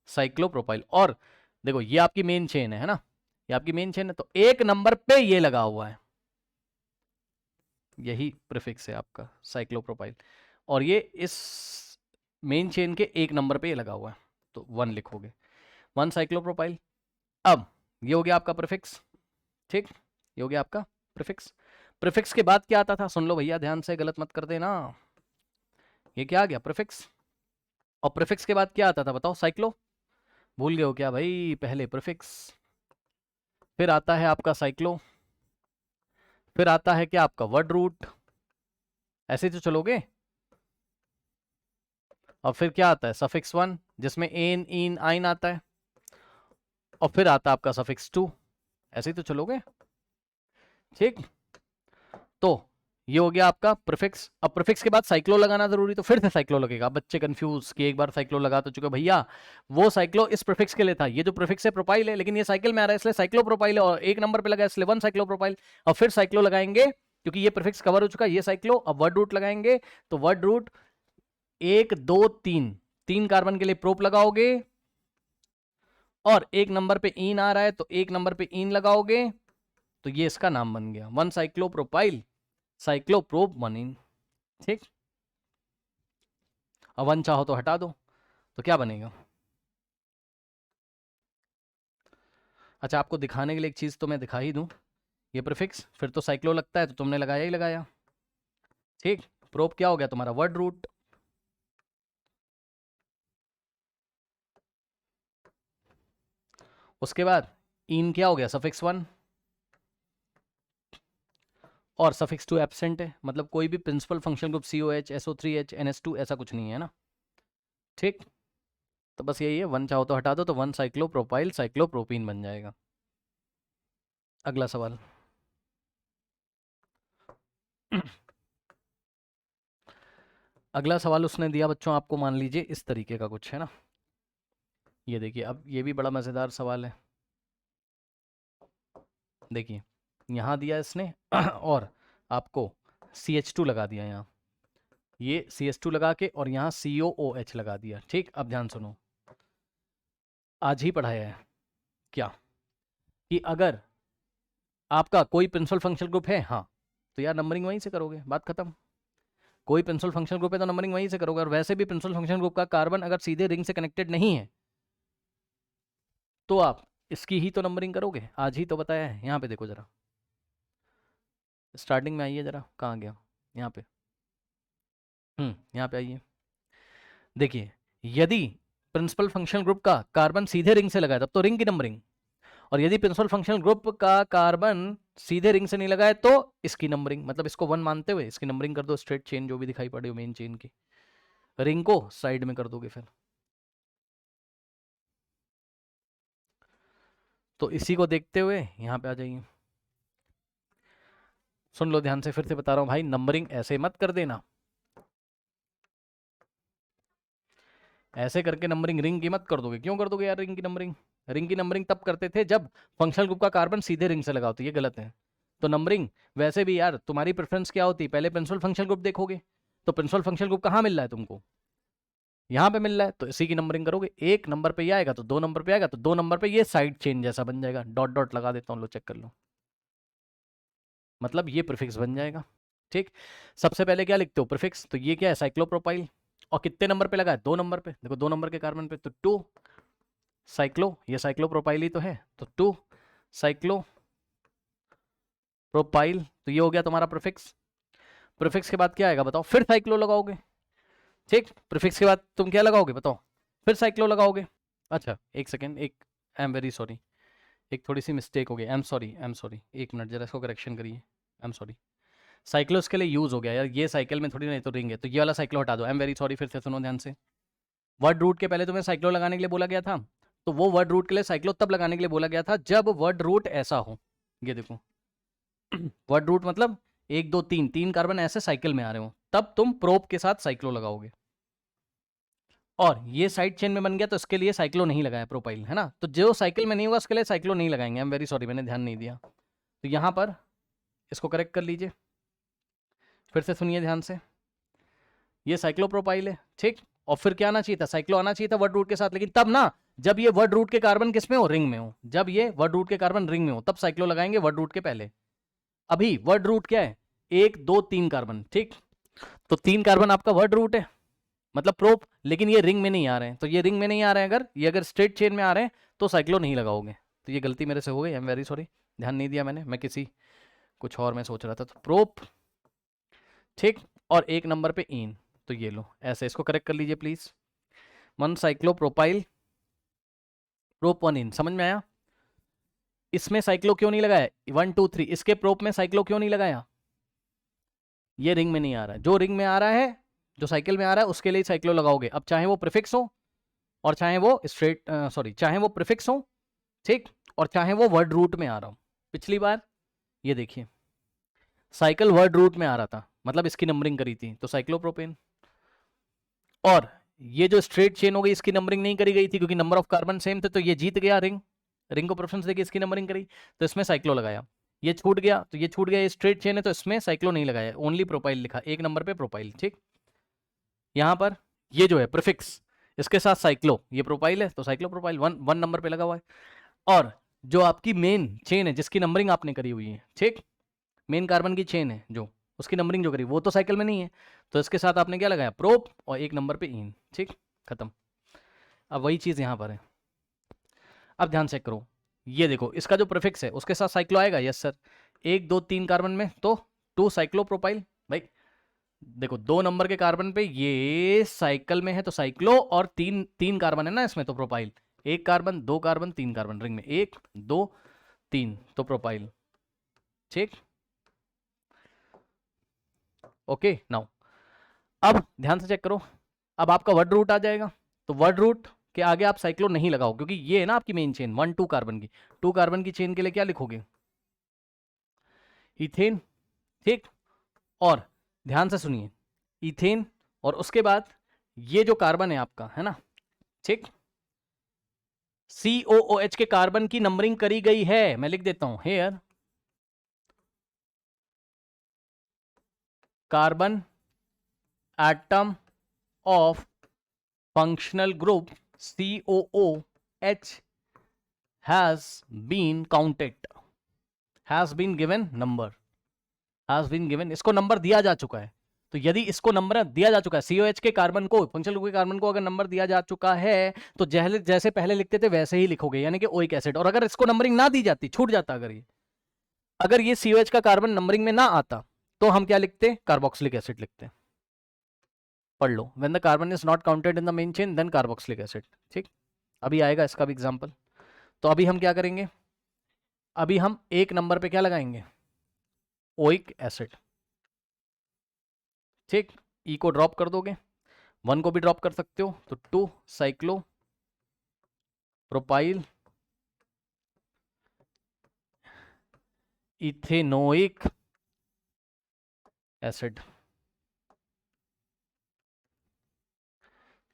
Cyclo propyl. और देखो ये आपकी मेन चेन है ना, ये आपकी मेन चेन है, तो 1 नंबर पे ये लगा हुआ है, यही प्रीफिक्स है आपका साइक्लोप्रोपाइल। और ये इस मेन चेन के 1 नंबर पे ये लगा हुआ है, तो 1 लिखोगे, 1 साइक्लोप्रोपाइल। अब ये हो गया आपका प्रीफिक्स, ठीक। ये हो गया आपका प्रीफिक्स। प्रीफिक्स के बाद क्या आता था? सुन लो भैया ध्यान से, गलत मत कर देना। ये क्या आ गया? प्रीफिक्स। और प्रीफिक्स के बाद क्या आता था? बताओ। साइक्लो। भूल गए हो क्या भाई? पहले प्रीफिक्स, फिर आता है आपका साइक्लो, फिर आता है क्या? आपका वर्ड रूट। ऐसे तो चलोगे। और फिर क्या आता है? सफिक्स 1, जिसमें एन इन आइन आता है, और फिर आता है आपका सफिक्स 2। ऐसे ही तो चलोगे, ठीक। तो ये हो गया आपका प्रीफिक्स। अब प्रीफिक्स के बाद साइक्लो लगाना जरूरी, तो फिर से साइक्लो लगेगा। अब बच्चे कंफ्यूज कि एक बार साइक्लो लगा तो चुके भैया, वो साइक्लो इस प्रीफिक्स के लिए था, ये जो प्रीफिक्स है प्रोपाइल है, लेकिन ये साइकिल में आ रहा है इसलिए साइक्लो प्रोपाइल है, और एक नंबर पे लगा इसलिए वन साइक्लो प्रोपाइल। और फिर साइक्लो लगाएंगे क्योंकि ये प्रीफिक्स कवर हो चुका है, ये साइक्लो। अब वर्ड रूट लगाएंगे, तो वर्ड रूट 1 2 3, 3 कार्बन के लिए प्रोप लगाओगे, और एक नंबर पे इन आ रहा है तो एक नंबर पे इन लगाओगे, तो ये इसका नाम बन गया वन साइक्लो प्रोपाइल साइक्लोप्रोप 1 इन। ठीक, अब 1 चाहो तो हटा दो, तो क्या बनेगा? अच्छा, आपको दिखाने के लिए एक चीज तो मैं दिखा ही दूं, ये प्रीफिक्स फिर तो साइक्लो लगता है, तो तुमने लगाया ही लगाया। ठीक, प्रोप क्या हो गया तुम्हारा? Word root. उसके बाद इन क्या हो गया? सफिक्स 1, और सफिक्स 2 एब्सेंट है, मतलब कोई भी principal function group COH SO3H NS2 ऐसा कुछ नहीं है ना। ठीक, तो बस यही है, 1 चाहो तो हटा दो, तो 1 साइक्लोप्रोपाइल साइक्लोप्रोपीन बन जाएगा। अगला सवाल। अगला सवाल उसने दिया बच्चों आपको, मान लीजिए इस तरीके का कुछ है ना, ये देखिए, अब ये भी बड़ा मज़ेदार सवाल है। देखिए, यहाँ दिया इसने और आपको CH2 लगा दिया यहाँ, ये CH2 लगा के, और यहाँ COOH लगा दिया। ठीक, अब ध्यान सुनो, आज ही पढ़ाया है क्या कि अगर आपका कोई प्रिंसिपल फंक्शन ग्रुप है, हाँ, तो यार नंबरिंग वहीं से करोगे, बात खत्म। कोई प्रिंसिपल फंक्शन ग्रुप है तो नंबरिंग वहीं से करोगे, और वैसे भी प्रिंसिपल फंक्शन ग्रुप का कार्बन अगर सीधे रिंग से कनेक्टेड नहीं है तो आप इसकी ही तो नंबरिंग करोगे, आज ही तो बताया है। यहाँ पे देखो जरा, स्टार्टिंग में आइए जरा, कहाँ गया? यहाँ पे, यहाँ पे आइए। देखिए, यदि प्रिंसिपल फंक्शन ग्रुप का कार्बन सीधे रिंग से लगा है तब तो रिंग की नंबरिंग, और यदि प्रिंसिपल फंक्शन ग्रुप का कार्बन सीधे रिंग से नहीं लगा है तो इसकी नंबरिंग, मतलब इसको 1 मानते हुए इसकी नंबरिंग कर दो, स्ट्रेट चेन जो भी दिखाई पड़े हो मेन चेन की, रिंग को साइड में कर दोगे फिर। तो इसी को देखते हुए यहाँ पे आ जाइए, सुन लो ध्यान से, फिर से बता रहा हूँ भाई, नंबरिंग ऐसे मत कर देना, ऐसे करके नंबरिंग रिंग की मत कर दोगे। क्यों कर दोगे यार रिंग की नंबरिंग? रिंग की नंबरिंग तब करते थे जब फंक्शनल ग्रुप का कार्बन सीधे रिंग से लगा होता, ये गलत है। तो नंबरिंग वैसे भी यार, तुम्हारी प्रेफरेंस क्या होती है? पहले प्रिंसिपल फंक्शनल ग्रुप देखोगे, तो प्रिंसिपल फंक्शनल ग्रुप कहाँ मिल रहा है तुमको? यहाँ पे मिल रहा है, तो इसी की नंबरिंग करोगे। एक नंबर पे ये आएगा तो 2 नंबर पे आएगा, तो 2 नंबर पे ये साइड चेन जैसा बन जाएगा, डॉट डॉट लगा देता हूँ, लो चेक कर लो, मतलब ये प्रीफिक्स बन जाएगा। ठीक, सबसे पहले क्या लिखते हो? प्रीफिक्स, तो ये क्या है? साइक्लोप्रोपाइल, और कितने नंबर पे लगा है? 2 नंबर पे, देखो 2 नंबर के कार्बन पे, तो 2 साइक्लो, ये साइक्लोप्रोपाइल ही तो है, तो 2 साइक्लो प्रोपाइल, तो ये हो गया तुम्हारा प्रीफिक्स। प्रीफिक्स के बाद क्या आएगा बताओ? फिर साइक्लो लगाओगे। ठीक, प्रीफिक्स के बाद तुम क्या लगाओगे बताओ? फिर साइक्लो लगाओगे। अच्छा एक सेकेंड, एक, आई एम वेरी सॉरी, एक थोड़ी सी मिस्टेक हो गई, आई एम सॉरी, एक मिनट जरा इसको करेक्शन करिए, आई एम सॉरी। साइक्लो इसके लिए यूज हो गया यार, ये साइकिल में थोड़ी, नहीं तो रिंग है, तो ये वाला साइक्लो हटा दो, आई एम वेरी सॉरी। फिर से सुनो ध्यान से, वर्ड रूट के पहले तुम्हें साइक्लो लगाने के लिए बोला गया था, तो वो वर्ड रूट के लिए साइक्लो तब लगाने के लिए बोला गया था जब वर्ड रूट ऐसा हो, ये देखो वर्ड रूट मतलब 1 2 3, 3 कार्बन ऐसे साइकिल में आ रहे हो, तब तुम प्रोप के साथ साइक्लो लगाओगे। और ये साइड चेन में बन गया तो इसके लिए साइक्लो नहीं लगाया प्रोपाइल, है ना, तो जो साइकिल में नहीं हुआ उसके लिए साइक्लो नहीं लगाएंगे। आई एम वेरी सॉरी, मैंने ध्यान नहीं दिया। तो यहां पर इसको करेक्ट कर लीजिए, फिर से सुनिए ध्यान से, ये साइक्लोप्रोपाइल है। ठीक, और फिर क्या आना चाहिए था? साइक्लो आना चाहिए था वर्ड रूट के साथ, लेकिन तब ना जब ये वर्ड रूट के कार्बन किस में हो? रिंग में हो। जब ये वर्ड रूट के कार्बन रिंग में हो तब साइक्लो लगाएंगे, वर्ड रूट के पहले। अभी वर्ड रूट क्या है? 1 2 3 कार्बन। ठीक, तो 3 कार्बन आपका वर्ड रूट है, मतलब प्रोप, लेकिन ये रिंग में नहीं आ रहे हैं, तो ये रिंग में नहीं आ रहे हैं, अगर ये अगर स्ट्रेट चेन में आ रहे हैं तो साइक्लो नहीं लगाओगे। तो ये गलती मेरे से हो गई, आई एम वेरी सॉरी, ध्यान नहीं दिया मैंने, मैं किसी कुछ और में सोच रहा था। तो प्रोप, ठीक, और एक नंबर पे इन, तो ये लो ऐसे, इसको करेक्ट कर लीजिए प्लीज। 1 साइक्लोप्रोपाइल प्रोप 1 इन, समझ में आया? इसमें साइक्लो क्यों नहीं लगाया? 1 2 3, इसके प्रोप में साइक्लो क्यों नहीं लगाया? ये रिंग में नहीं आ रहा है, जो रिंग में आ रहा है, जो साइकिल में आ रहा है उसके लिए साइक्लो लगाओगे। अब चाहे वो प्रीफिक्स हो और चाहे वो स्ट्रेट सॉरी, चाहे वो प्रीफिक्स हो, ठीक, और चाहे वो वर्ड रूट में आ रहा हो। पिछली बार ये देखिए, साइकिल वर्ड रूट में आ रहा था, मतलब इसकी नंबरिंग करी थी, तो साइक्लोप्रोपेन। और ये जो स्ट्रेट चेन हो गई इसकी नंबरिंग नहीं करी गई थी क्योंकि नंबर ऑफ कार्बन सेम थे, तो ये जीत गया रिंग, रिंग को प्रेफरेंस देके इसकी नंबरिंग करी, तो इसमें साइक्लो लगाया। ये छूट गया तो ये छूट गया, ये स्ट्रेट चेन है तो इसमें साइक्लो नहीं लगाया, ओनली प्रोपाइल लिखा, एक नंबर पे प्रोपाइल। ठीक, यहाँ पर ये जो है प्रीफिक्स इसके साथ साइक्लो, ये प्रोपाइल है तो साइक्लो प्रोपाइल वन नंबर पे लगा हुआ है। और जो आपकी मेन चेन है जिसकी नंबरिंग आपने करी हुई है, ठीक, मेन कार्बन की चेन है जो, उसकी नंबरिंग जो करी वो तो साइकिल में नहीं है, तो इसके साथ आपने क्या लगाया, प्रोप, और एक नंबर पे इन। ठीक, खत्म। अब वही चीज़ यहाँ पर है, अब ध्यान से करो, ये देखो इसका जो प्रीफिक्स है उसके साथ साइक्लो आएगा, यस सर, 1 2 3 कार्बन में तो 2 साइक्लोप्रोपाइल। भाई देखो 2 नंबर के कार्बन पे ये साइकिल में है तो साइक्लो, और तीन कार्बन है ना इसमें तो propyl, 1 carbon 2 carbon 3 carbon, ring में 1 2 3 तो प्रोपाइल। ठीक, ओके नाउ अब ध्यान से चेक करो, अब आपका वर्ड रूट आ जाएगा, तो वर्ड रूट के आगे आप साइक्लो नहीं लगाओ क्योंकि ये है ना आपकी मेन चेन 1 2 कार्बन की, 2 कार्बन की चेन के लिए क्या लिखोगे, इथेन। ठीक, और ध्यान से सुनिए, इथेन, और उसके बाद ये जो कार्बन है आपका, है ना, ठीक, COOH के कार्बन की नंबरिंग करी गई है, मैं लिख देता हूं here carbon atom of functional group COOH has been counted, has been given number, has been given, इसको नंबर दिया जा चुका है। तो यदि इसको नंबर दिया जा चुका है, COH के कार्बन को, फंक्शनल ग्रुप के कार्बन को अगर नंबर दिया जा चुका है तो जैसे पहले लिखते थे वैसे ही लिखोगे, यानी कि ओइक एसिड। और अगर इसको नंबरिंग ना दी जाती, छूट जाता, अगर ये COH का कार्बन नंबरिंग में ना आता तो हम क्या लिखते, कार्बोक्सिलिक एसिड लिखते। पढ़ लो, when the carbon is not counted in the main chain then carboxylic acid. ठीक, अभी आएगा इसका भी एग्जांपल। तो अभी हम क्या करेंगे, अभी हम एक नंबर पे क्या लगाएंगे, ओइक एसिड। ठीक, ई को ड्रॉप कर दोगे, 1 को भी ड्रॉप कर सकते हो, तो 2 साइक्लो प्रोपाइल इथेनोइक एसिड।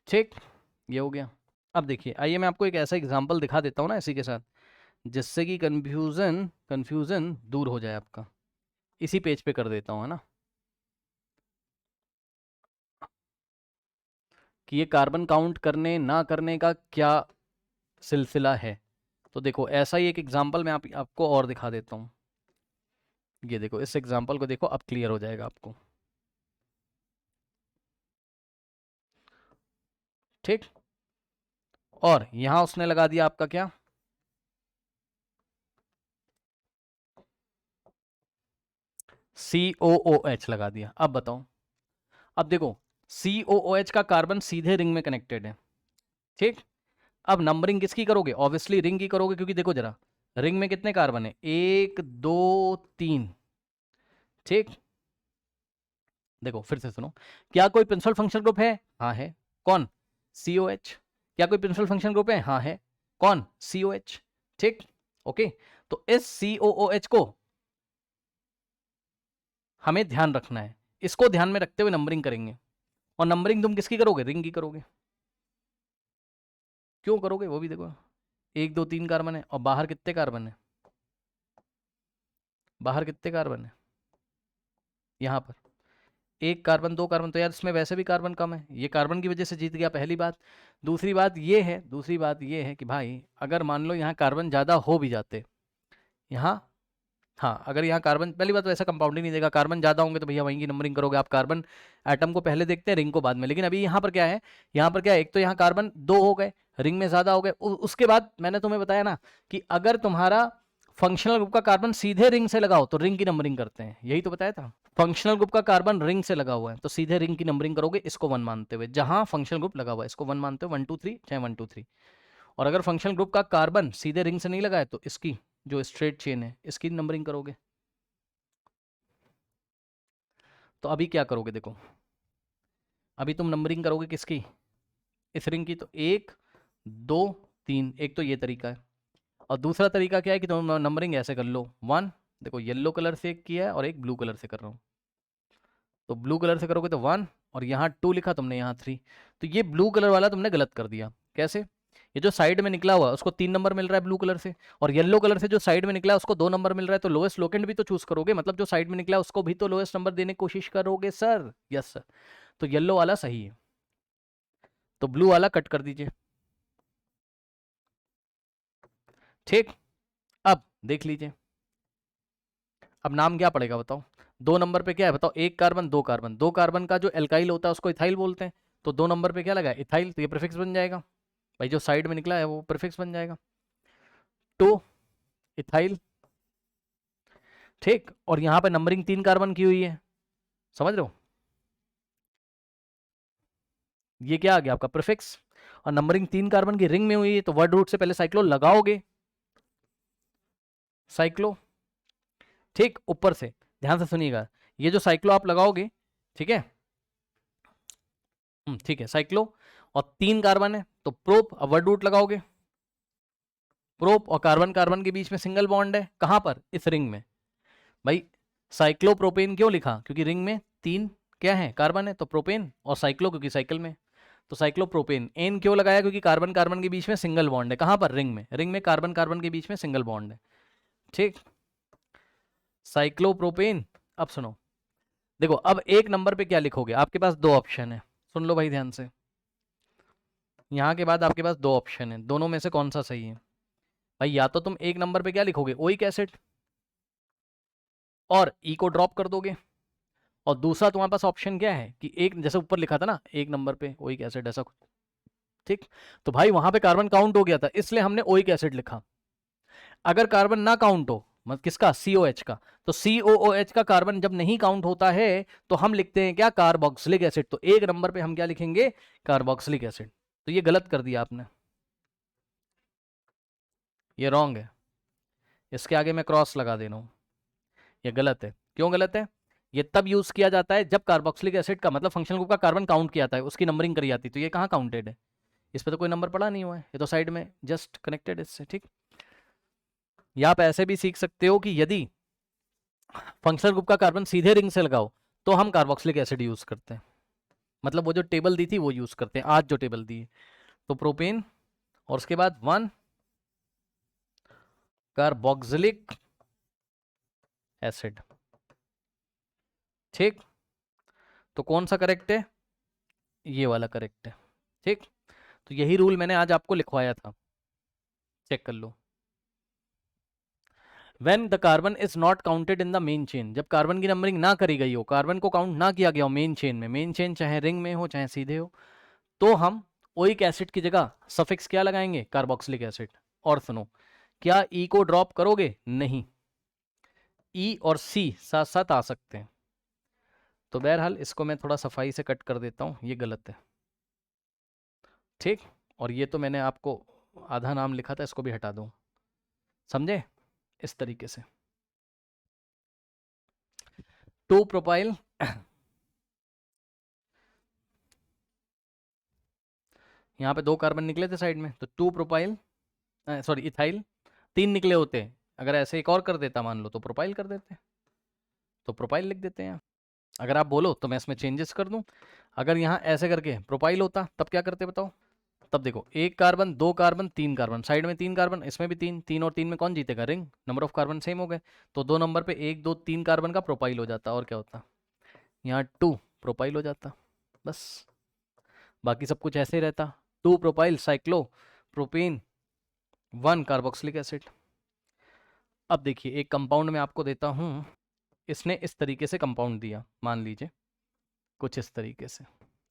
ठीक, ये हो गया। अब देखिए, आइए मैं आपको एक ऐसा एग्जांपल दिखा देता हूँ ना इसी के साथ, जिससे कि कंफ्यूजन दूर हो जाए आपका। इसी पेज पे कर देता हूँ, है ना, कि ये कार्बन काउंट करने ना करने का क्या सिलसिला है। तो देखो ऐसा ही एक एग्जांपल मैं आपको और दिखा देता हूँ। ये देखो, इस एग्जांपल को देखो, अब क्लियर हो जाएगा आपको। ठीक, और यहां उसने लगा दिया आपका क्या, COOH लगा दिया। अब बताओ, अब देखो COOH का कार्बन सीधे रिंग में कनेक्टेड है। ठीक, अब नंबरिंग किसकी करोगे, ऑब्वियसली रिंग की करोगे, क्योंकि देखो जरा, रिंग में कितने कार्बन है, 1 2 3। ठीक, देखो फिर से सुनो, क्या कोई प्रिंसिपल फंक्शन ग्रुप है, हाँ है, कौन, COH। क्या कोई प्रिंसिपल फंक्शन ग्रुप है, हाँ है, कौन, COH। ठीक, ओके, तो इस COOH को हमें ध्यान रखना है, इसको ध्यान में रखते हुए नंबरिंग करेंगे। और नंबरिंग तुम किसकी करोगे, रिंग की करोगे। क्यों करोगे वो भी देखो, 1 2 3 कार्बन है, और बाहर कितने कार्बन है, बाहर कितने कार्बन है, यहाँ पर 1 कार्बन 2 कार्बन, तो यार इसमें वैसे भी कार्बन कम है, ये कार्बन की वजह से जीत गया, पहली बात। दूसरी बात ये है कि भाई अगर मान लो यहाँ कार्बन ज़्यादा हो भी जाते, यहाँ, हाँ अगर यहाँ कार्बन, पहली बात तो ऐसा कंपाउंड ही नहीं देगा, कार्बन ज़्यादा होंगे तो भैया वहीं की नंबरिंग करोगे आप, कार्बन एटम को पहले देखते हैं, रिंग को बाद में। लेकिन अभी यहाँ पर क्या है, यहाँ पर क्या है, एक तो यहाँ कार्बन 2 हो गए, रिंग में ज़्यादा हो गए, उसके बाद मैंने तुम्हें बताया ना कि अगर तुम्हारा फंक्शनल ग्रुप का कार्बन सीधे रिंग से लगाओ तो रिंग की नंबरिंग करते हैं, यही तो बताया था। फंक्शनल ग्रुप का कार्बन रिंग से लगा हुआ है तो सीधे रिंग की नंबरिंग करोगे, इसको 1 मानते हुए, जहां फंक्शनल ग्रुप लगा हुआ है इसको 1 मानते हो, 1 2 3 चाहे 1 2 3। और अगर फंक्शनल ग्रुप का कार्बन सीधे रिंग से नहीं लगा है तो इसकी जो स्ट्रेट चेन है इसकी नंबरिंग करोगे। तो अभी क्या करोगे, देखो अभी तुम नंबरिंग करोगे किसकी, इस रिंग की, तो 1 2 3, एक तो ये तरीका है। और दूसरा तरीका क्या है कि तुम नंबरिंग ऐसे कर लो, 1 देखो येलो कलर से एक किया है और एक ब्लू कलर से कर रहा हूँ। तो ब्लू कलर से करोगे तो 1, और यहाँ 2 लिखा तुमने, यहाँ 3। तो ये ब्लू कलर वाला तुमने गलत कर दिया। कैसे? ये जो साइड में निकला हुआ उसको 3 नंबर मिल रहा है ब्लू कलर से, और येलो कलर से जो साइड में निकला है उसको 2 नंबर मिल रहा है, तो लोएस्ट लोकेंड भी तो चूज करोगे, मतलब जो साइड में निकला है उसको भी तो लोएस्ट नंबर देने की कोशिश करोगे सर। Yes sir. तो येलो वाला सही है, तो ब्लू वाला कट कर दीजिए। ठीक, अब देख लीजिए, अब नाम क्या पड़ेगा बताओ। 2 नंबर पे क्या है बताओ? 1 कार्बन 2 कार्बन, 2 कार्बन का जो एल्काइल होता है उसको इथाइल बोलते हैं, तो 2 नंबर पे क्या लगा? इथाइल, तो ये प्रीफिक्स बन जाएगा भाई, जो साइड में निकला है वो प्रीफिक्स बन जाएगा, 2 इथाइल। ठीक, और यहाँ पे नंबरिंग 3 कार्बन की हुई है, समझ रहे हो? ये क्या आ गया आपका? प्रीफिक्स। और नंबरिंग 3 कार्बन की रिंग में हुई है, तो वर्ड रूट से पहले साइक्लो लगाओगे, साइक्लो। ठीक, ऊपर से ध्यान से सुनिएगा, ये जो साइक्लो आप लगाओगे, ठीक है, ठीक है, साइक्लो, और 3 कार्बन है तो प्रोप। अब वर्ड रूट लगाओगे, प्रोप, और कार्बन कार्बन के बीच में सिंगल बॉन्ड है, कहां पर? इस रिंग में। भाई साइक्लोप्रोपेन क्यों लिखा? क्योंकि रिंग में 3 क्या है? कार्बन है, तो प्रोपेन, और साइक्लो क्योंकि साइकिल में, तो साइक्लोप्रोपेन। एन क्यों लगाया? क्योंकि कार्बन कार्बन के बीच में सिंगल बॉन्ड है, कहां पर? रिंग में। रिंग में कार्बन कार्बन के बीच में सिंगल बॉन्ड है। ठीक, साइक्लोप्रोपेन। अब सुनो, देखो अब एक नंबर पे क्या लिखोगे? आपके पास 2 ऑप्शन है, सुन लो भाई ध्यान से। यहाँ के बाद आपके पास 2 ऑप्शन है, दोनों में से कौन सा सही है भाई? या तो तुम एक नंबर पे क्या लिखोगे? ओइक एसिड, और ई को ड्रॉप कर दोगे, और दूसरा तुम्हारे पास ऑप्शन क्या है कि एक, जैसे ऊपर लिखा था ना, एक नंबर पे ओइक एसिड, ऐसा कुछ। ठीक, तो भाई वहां पे कार्बन काउंट हो गया था, इसलिए हमने ओइक एसिड लिखा। अगर कार्बन ना काउंट हो, मतलब किसका? सीओएच का, तो सीओओएच का कार्बन जब नहीं काउंट होता है तो हम लिखते हैं क्या? Carboxylic acid. तो एक नंबर पे हम क्या लिखेंगे? Carboxylic acid. तो ये गलत कर दिया आपने, ये रॉन्ग है, इसके आगे मैं क्रॉस लगा दे रहा हूं, ये गलत है। क्यों गलत है? ये तब यूज किया जाता है जब कार्बोक्सिलिक एसिड का मतलब फंक्शनल ग्रुप का कार्बन काउंट किया जाता है, उसकी नंबरिंग करी जाती है, तो ये कहाँ काउंटेड है? इस पर तो कोई नंबर पड़ा नहीं हुआ है, ये तो साइड में जस्ट कनेक्टेड इससे। ठीक, या आप ऐसे भी सीख सकते हो कि यदि फंक्शनल ग्रुप का कार्बन सीधे रिंग से लगाओ तो हम कार्बोक्सिलिक एसिड यूज करते हैं, मतलब वो जो टेबल दी थी वो यूज करते हैं, आज जो टेबल दी है। तो प्रोपेन, और उसके बाद 1 कार्बोक्सिलिक एसिड। ठीक, तो कौन सा करेक्ट है? ये वाला करेक्ट है। ठीक, तो यही रूल मैंने आज आपको लिखवाया था, चेक कर लो। When the carbon is not counted in the main chain, जब कार्बन की नंबरिंग ना करी गई हो, कार्बन को काउंट ना किया गया हो मेन चेन में, मेन चेन चाहे रिंग में हो चाहे सीधे हो, तो हम ओइक एसिड की जगह सफिक्स क्या लगाएंगे? Carboxylic acid. और सुनो, क्या ई को ड्रॉप करोगे? नहीं, ई और सी साथ साथ आ सकते हैं। तो बहरहाल इसको मैं थोड़ा सफाई से कट कर देता हूँ, ये गलत है। ठीक, और ये तो मैंने आपको आधा नाम लिखा था, इसको भी हटा दूँ, समझे? इस तरीके से 2 प्रोपाइल यहाँ पे 2 कार्बन निकले थे साइड में, तो 2 प्रोपाइल, सॉरी इथाइल, 3 निकले होते, अगर ऐसे एक और कर देता मान लो तो प्रोपाइल कर देते, तो प्रोपाइल लिख देते हैं। अगर आप बोलो तो मैं इसमें चेंजेस कर दूं, अगर यहाँ ऐसे करके प्रोपाइल होता तब क्या करते बताओ? तब देखो 1 कार्बन 2 कार्बन 3 कार्बन, साइड में 3 कार्बन, इसमें भी 3, 3 और 3 में कौन जीतेगा? Ring, number of carbon same हो गए, तो 2 नंबर पे 1 2 3 कार्बन का प्रोपाइल हो जाता, और क्या होता? यहाँ 2 प्रोपाइल हो जाता, बस। बाकी सब कुछ ऐसे ही रहता, 2 propyl cyclo propane, 1 carboxylic acid. अब देखिए एक कंपाउंड में आपको देता हूँ, इसने इस तरीके से कंपाउंड दिया, मान लीजिए कुछ इस तरीके से।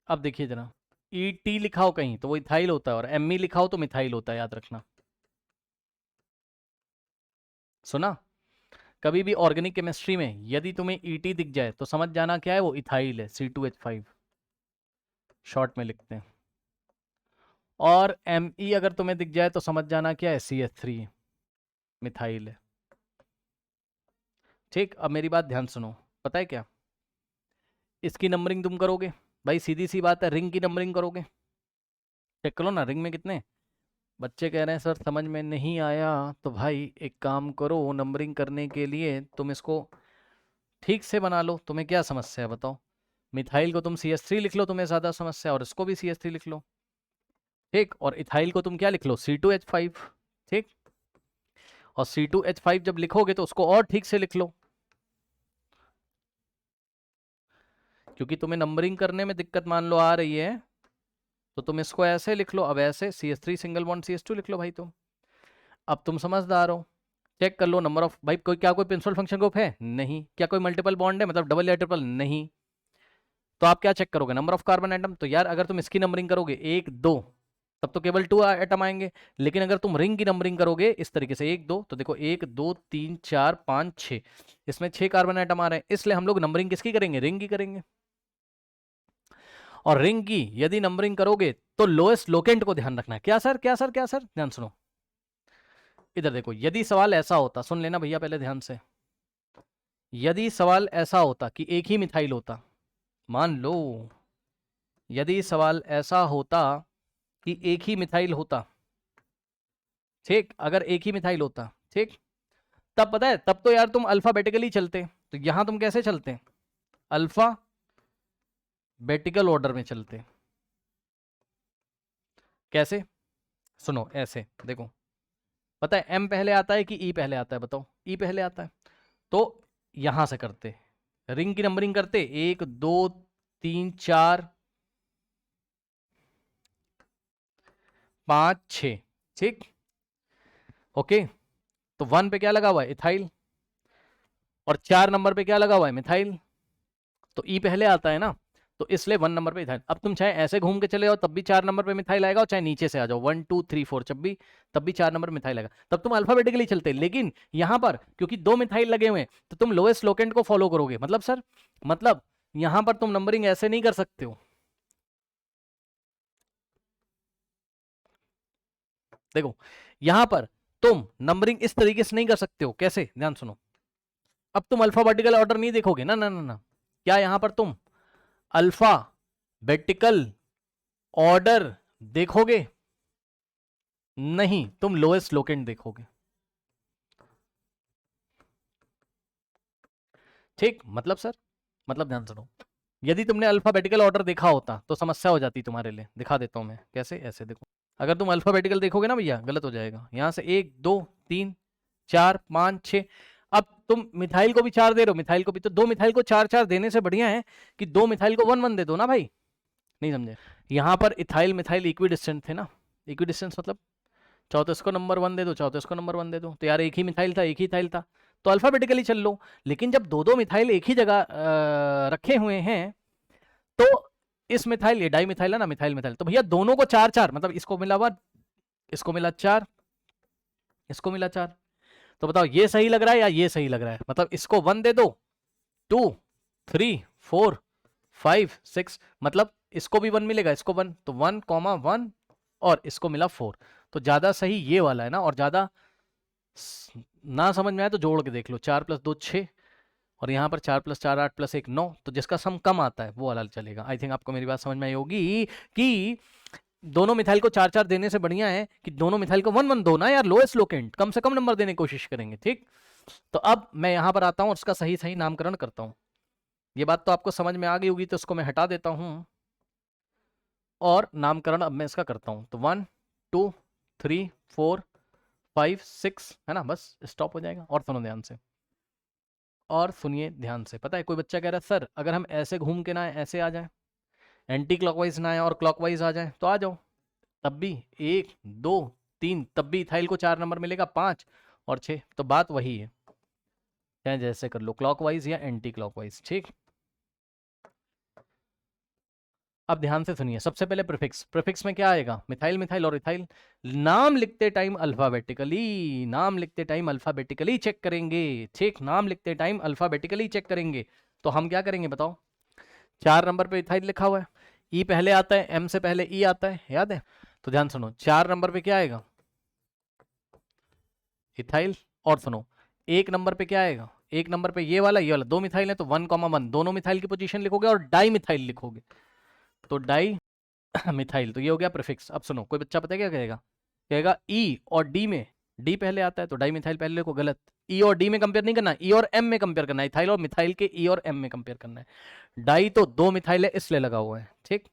अब देखिए जरा, ई टी लिखा हो कहीं तो वो इथाइल होता है, और एम ई लिखा हो तो मिथाइल होता है, याद रखना। सुना? कभी भी ऑर्गेनिक केमिस्ट्री में यदि तुम्हें ई टी दिख जाए तो समझ जाना क्या है, वो इथाइल है, C2H5 शॉर्ट में लिखते हैं। और एम ई अगर तुम्हें दिख जाए तो समझ जाना क्या है, CH3 मिथाइल है। ठीक, अब मेरी बात ध्यान सुनो, पता है क्या? इसकी नंबरिंग तुम करोगे भाई, सीधी सी बात है, रिंग की नंबरिंग करोगे, चेक करो ना रिंग में कितने, बच्चे कह रहे हैं सर समझ में नहीं आया, तो भाई एक काम करो, नंबरिंग करने के लिए तुम इसको ठीक से बना लो, तुम्हें क्या समस्या है बताओ। मिथाइल को तुम CH3 लिख लो, तुम्हें ज़्यादा समस्या, और इसको भी CH3 लिख लो, ठीक। और इथाइल को तुम क्या लिख लो, C2H5, ठीक। और C2H5 जब लिखोगे तो उसको और ठीक से लिख लो, क्योंकि तुम्हें नंबरिंग करने में दिक्कत मान लो आ रही है, तो तुम इसको ऐसे लिख लो। अब ऐसे CH3 सिंगल बॉन्ड CH2 लिख लो भाई तुम। अब तुम समझदार हो, चेक कर लो नंबर ऑफ, भाई कोई क्या कोई प्रिंसिपल फंक्शन ग्रुप है नहीं, क्या कोई मल्टीपल बॉन्ड है मतलब डबल या ट्रिपल नहीं, तो आप क्या चेक करोगे, नंबर ऑफ कार्बन एटम। तो यार अगर तुम इसकी नंबरिंग करोगे 1 2, तब तो केवल 2 एटम आएंगे। लेकिन अगर तुम रिंग की नंबरिंग करोगे इस तरीके से 1 2, तो देखो 1 2 3 4 5 6, इसमें 6 कार्बन एटम आ रहे हैं, इसलिए हम लोग नंबरिंग किसकी करेंगे, रिंग की करेंगे। और रिंग की यदि नंबरिंग करोगे तो लोएस्ट लोकेंट को ध्यान रखना है। क्या सर क्या सर क्या सर, ध्यान सुनो, इधर देखो, यदि सवाल ऐसा होता, सुन लेना भैया पहले ध्यान से, यदि सवाल ऐसा होता कि एक ही मिथाइल होता, मान लो यदि सवाल ऐसा होता कि एक ही मिथाइल होता, ठीक, अगर एक ही मिथाइल होता, ठीक, तब पता है, तब तो यार तुम अल्फाबेटिकली चलते। तो यहां तुम कैसे चलते, अल्फाबेटिकल ऑर्डर में चलते। कैसे, सुनो ऐसे देखो, पता है M पहले आता है कि E पहले आता है, बताओ। E पहले आता है, तो यहां से करते, रिंग की नंबरिंग करते 1 2 3 4 5 6, ठीक, ओके। तो 1 पे क्या लगा हुआ है, इथाइल, और 4 नंबर पे क्या लगा हुआ है, मिथाइल। तो ई पहले आता है ना, तो इसलिए 1 नंबर पे इथाइल। अब तुम चाहे ऐसे घूम के चले जाओ तब भी 4 नंबर पे मिथाइल आएगा, और चाहे नीचे से आ जाओ 1 2 3 4 जब भी, तब भी 4 नंबर पे मिथाइल आएगा, तब तुम अल्फाबेटिकली चलते। लेकिन यहां पर क्योंकि 2 मिथाइल लगे हुए हैं, तो तुम लोएस्ट लोकेंट को फॉलो करोगे। मतलब सर, मतलब यहां पर तुम नंबरिंग ऐसे नहीं कर सकते हो। देखो यहां पर तुम नंबरिंग इस तरीके से नहीं कर सकते हो। कैसे, ध्यान सुनो, अब तुम अल्फाबेटिकल ऑर्डर नहीं देखोगे ना, ना ना ना, क्या यहां पर तुम अल्फाबेटिकल ऑर्डर देखोगे, नहीं, तुम लोएस्ट लोकेंट देखोगे, ठीक। मतलब सर, मतलब ध्यान सुनो, यदि तुमने अल्फाबेटिकल ऑर्डर देखा होता तो समस्या हो जाती तुम्हारे लिए। दिखा देता हूं मैं कैसे, ऐसे देखो, अगर तुम अल्फाबेटिकल देखोगे ना भैया, गलत हो जाएगा। यहां से 1 2 3 4 5 6, अब तुम मिथाइल को भी 4 दे रहे हो, मिथाइल को भी, तो 2 मिथाइल को 4 4 देने से बढ़िया है कि 2 मिथाइल को 1 1 दे दो ना भाई। नहीं समझे, यहां पर इथाइल मिथाइल इक्वी डिस्टेंस थे ना, इक्वी डिस्टेंस मतलब चाहो तो इसको नंबर 1 दे दो, चाहो तो इसको नंबर 1 दे दो, तो यार एक ही मिथाइल था, एक ही इथाइल था, तो अल्फाबेटिकली चल लो। लेकिन जब दो दो मिथाइल एक ही जगह रखे हुए हैं, तो इस मिथाइल, ये डाई मिथाइल है ना, मिथाइल मिथाइल, तो भैया दोनों को 4 4, मतलब इसको मिला 1, इसको मिला 4, इसको मिला 4, तो बताओ ये सही लग रहा है या ये सही लग रहा है। मतलब इसको 1 दे दो, 2 3 4 5 6, मतलब इसको भी 1 मिलेगा, इसको 1, तो 1 1, और इसको मिला 4, तो ज्यादा सही ये वाला है ना। और ज्यादा ना समझ में आए तो जोड़ के देख लो, 4 + 2 6, और यहाँ पर 4 + 4 8 + 1 9, तो जिसका सम कम आता है वो वाला चलेगा। आई थिंक आपको मेरी बात समझ में आई होगी कि दोनों मिथाइल को 4 4 देने से बढ़िया है कि दोनों मिथाइल को 1 1 दो ना यार, लोएस्ट लोकेंट, कम से कम नंबर देने की कोशिश करेंगे, ठीक। तो अब मैं यहाँ पर आता हूँ और उसका सही सही नामकरण करता हूँ। ये बात तो आपको समझ में आ गई होगी, तो उसको मैं हटा देता हूँ और नामकरण अब मैं इसका करता हूँ। तो 1 2 3 4 5 6 है ना, बस स्टॉप हो जाएगा। और सुनो ध्यान से, और सुनिए ध्यान से, पता है कोई बच्चा कह रहा है सर अगर हम ऐसे घूम के ना आए, ऐसे आ जाए, एंटी क्लॉकवाइज ना आए और क्लॉकवाइज आ जाए, तो आ जाओ, तब भी 1 2 3, तब भी इथाइल को 4 नंबर मिलेगा, 5 और 6, तो बात वही है, चाहे जैसे कर लो, क्लॉकवाइज या एंटी क्लॉकवाइज, ठीक। अब ध्यान से सुनिए, सबसे पहले प्रीफिक्स, प्रीफिक्स में क्या आएगा, मिथाइल मिथाइल और इथाइल। नाम लिखते टाइम अल्फाबेटिकली, नाम लिखते टाइम अल्फाबेटिकली चेक करेंगे, ठीक, नाम लिखते टाइम अल्फाबेटिकली चेक करेंगे। तो हम क्या करेंगे बताओ, 4 नंबर पे इथाइल लिखा हुआ है, ई पहले आता है, एम से पहले ई आता है, याद है। तो ध्यान सुनो, 4 नंबर पे क्या आएगा, इथाइल। और सुनो, 1 नंबर पे क्या आएगा, 1 नंबर पे ये वाला, 2 मिथाइल है तो 1 1, दोनों मिथाइल की पोजीशन लिखोगे और डाई मिथाइल लिखोगे, तो डाई मिथाइल, तो ये हो गया प्रीफिक्स। अब सुनो, कोई बच्चा पता है क्या कहेगा, कहेगा ई और डी में, डी पहले आता है तो डाई मिथाइल पहले को, गलत। ई और डी में कंपेयर नहीं करना, ई और एम में कंपेयर करना है, इथाइल और मिथाइल के ई और एम में कंपेयर करना है। डाई तो 2 मिथाइल है इसलिए लगा हुआ है, ठीक।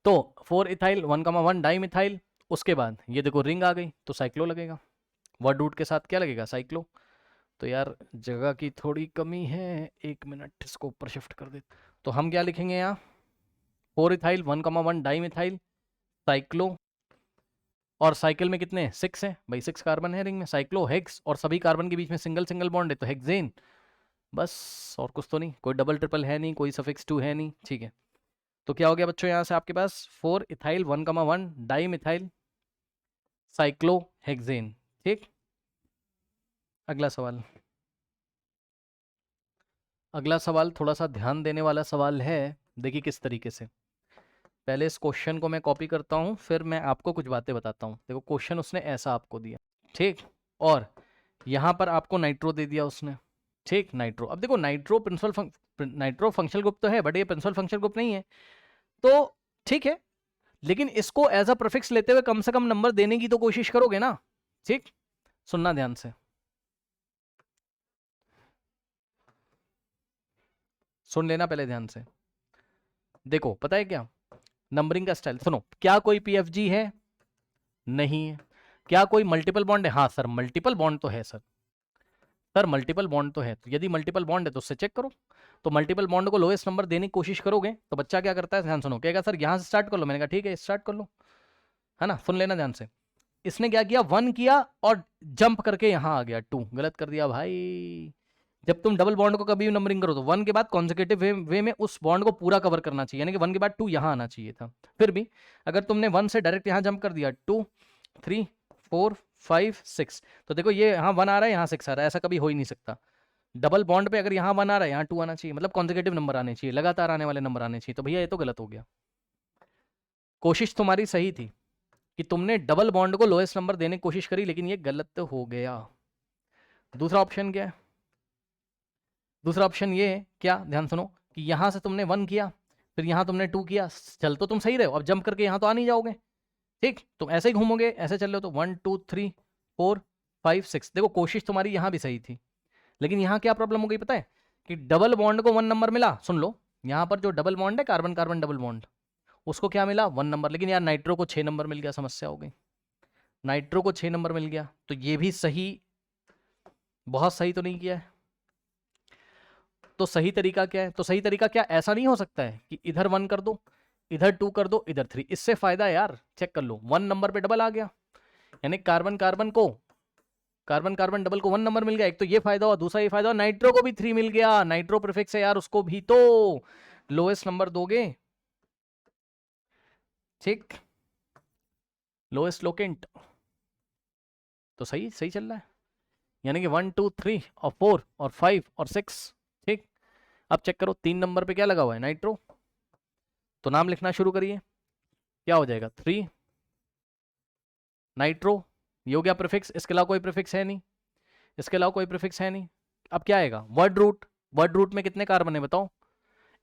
तो 4 इथाइल 1,1 डाई मिथाइल, उसके बाद ये देखो रिंग आ गई तो साइक्लो लगेगा, वर्ड रूट के साथ क्या लगेगा, साइक्लो। तो यार जगह की थोड़ी कमी है, 1 मिनट इसको ऊपर शिफ्ट कर दे। तो हम क्या लिखेंगे यहाँ, 4 इथाइल 1,1 डाई मिथाइल साइक्लो, और साइकिल में कितने 6 है भाई, 6 कार्बन है रिंग में, साइक्लो हेक्स, और सभी कार्बन के बीच में सिंगल सिंगल बॉन्ड है तो हेक्सेन, बस और कुछ तो नहीं, कोई डबल ट्रिपल है नहीं, कोई सफिक्स 2 है नहीं, ठीक है। तो क्या हो गया बच्चों, यहाँ से आपके पास 4 ethyl 1,1 di methyl cyclo hexane, ठीक। अगला सवाल, अगला सवाल थोड़ा सा ध्यान देने वाला सवाल है, देखिए किस तरीके से। पहले इस क्वेश्चन को मैं कॉपी करता हूँ, फिर मैं आपको कुछ बातें बताता हूँ। देखो क्वेश्चन उसने ऐसा आपको दिया, ठीक, और यहाँ पर आपको नाइट्रो दे दिया उसने, ठीक, नाइट्रो। अब देखो नाइट्रो नाइट्रो फंक्शनल ग्रुप तो है, बट ये प्रिंसिपल फंक्शनल ग्रुप नहीं है, तो ठीक है, लेकिन इसको एज अ प्रीफिक्स लेते हुए कम से कम नंबर देने की तो कोशिश करोगे ना, ठीक। सुनना ध्यान से, सुन लेना पहले ध्यान से। देखो पता है क्या नंबरिंग का स्टाइल, सुनो, क्या कोई पीएफजी है, नहीं है। क्या कोई मल्टीपल बॉन्ड है, हाँ सर मल्टीपल बॉन्ड तो है सर, सर मल्टीपल बॉन्ड तो है। तो यदि मल्टीपल बॉन्ड है तो उससे चेक करो। तो मल्टीपल बॉन्ड को लोएस्ट नंबर देने की कोशिश करोगे तो बच्चा क्या करता है, ध्यान सुनो, कहेगा सर यहाँ से स्टार्ट कर लो। मैंने कहा ठीक है स्टार्ट कर लो, है ना, सुन लेना ध्यान से। इसने क्या किया, 1 किया और जंप करके यहाँ आ गया 2, गलत कर दिया भाई। जब तुम डबल बॉन्ड को कभी भी नंबरिंग करो तो 1 के बाद कॉन्जिक्यूटिव वे में उस बॉन्ड को पूरा कवर करना चाहिए, यानी कि 1 के बाद 2 यहाँ आना चाहिए था। फिर भी अगर तुमने 1 से डायरेक्ट यहाँ जंप कर दिया 2 3 4 5 6, तो देखो ये यहाँ 1 आ रहा है, यहाँ 6 आ रहा है, ऐसा कभी हो ही नहीं सकता। डबल बॉन्ड पे अगर यहाँ 1 आ रहा है यहाँ 2 आना चाहिए, मतलब कॉन्जिक्यूटिव नंबर आने चाहिए, लगातार आने वाले नंबर आने चाहिए। तो भैया ये तो गलत हो गया। कोशिश तुम्हारी सही थी कि तुमने डबल बॉन्ड को लोएस्ट नंबर देने की कोशिश करी, लेकिन ये गलत हो गया। दूसरा ऑप्शन क्या है, दूसरा ऑप्शन ये है क्या, ध्यान सुनो, कि यहां से तुमने 1 किया, फिर यहां तुमने 2 किया, चल तो तुम सही रहे हो, अब जंप करके यहां तो आ नहीं जाओगे, ठीक, तुम ऐसे ही घूमोगे, ऐसे चल रहे हो तो 1 2 3 4 5 6। देखो कोशिश तुम्हारी यहां भी सही थी, लेकिन यहां क्या प्रॉब्लम हो गई पता है, कि डबल बॉन्ड को 1 नंबर मिला। सुन लो, यहां पर जो डबल बॉन्ड है, कार्बन कार्बन डबल बॉन्ड, उसको क्या मिला 1 नंबर, लेकिन यार नाइट्रो को 6 नंबर मिल गया, समस्या हो गई। नाइट्रो को 6 नंबर मिल गया, तो ये भी सही, बहुत सही तो नहीं किया है। तो सही तरीका क्या है, तो सही तरीका क्या, ऐसा नहीं हो सकता है कि इधर 1 कर दो, इधर 2 कर दो, इधर 3, इससे फायदा है यार, चेक कर लो 1 नंबर पे डबल आ गया, यानी कार्बन कार्बन को, कार्बन कार्बन डबल को 1 नंबर मिल गया। एक तो ये फायदा हुआ, दूसरा ये फायदा हुआ नाइट्रो को भी 3 मिल गया, नाइट्रो प्रीफिक्स है यार, उसको भी तो लोएस्ट नंबर दोगे, ठीक, लोएस्ट लोकेंट। तो सही सही चल रहा है, यानी कि 1 2 3 और 4 और 5 और 6, ठीक। अब चेक करो 3 नंबर पे क्या लगा हुआ है, नाइट्रो, तो नाम लिखना शुरू करिए, क्या हो जाएगा 3 नाइट्रो, ये हो गया प्रीफिक्स, इसके अलावा कोई प्रीफिक्स है नहीं, इसके अलावा कोई प्रीफिक्स है नहीं। अब क्या आएगा, वर्ड रूट, वर्ड रूट में कितने कार्बन है बताओ,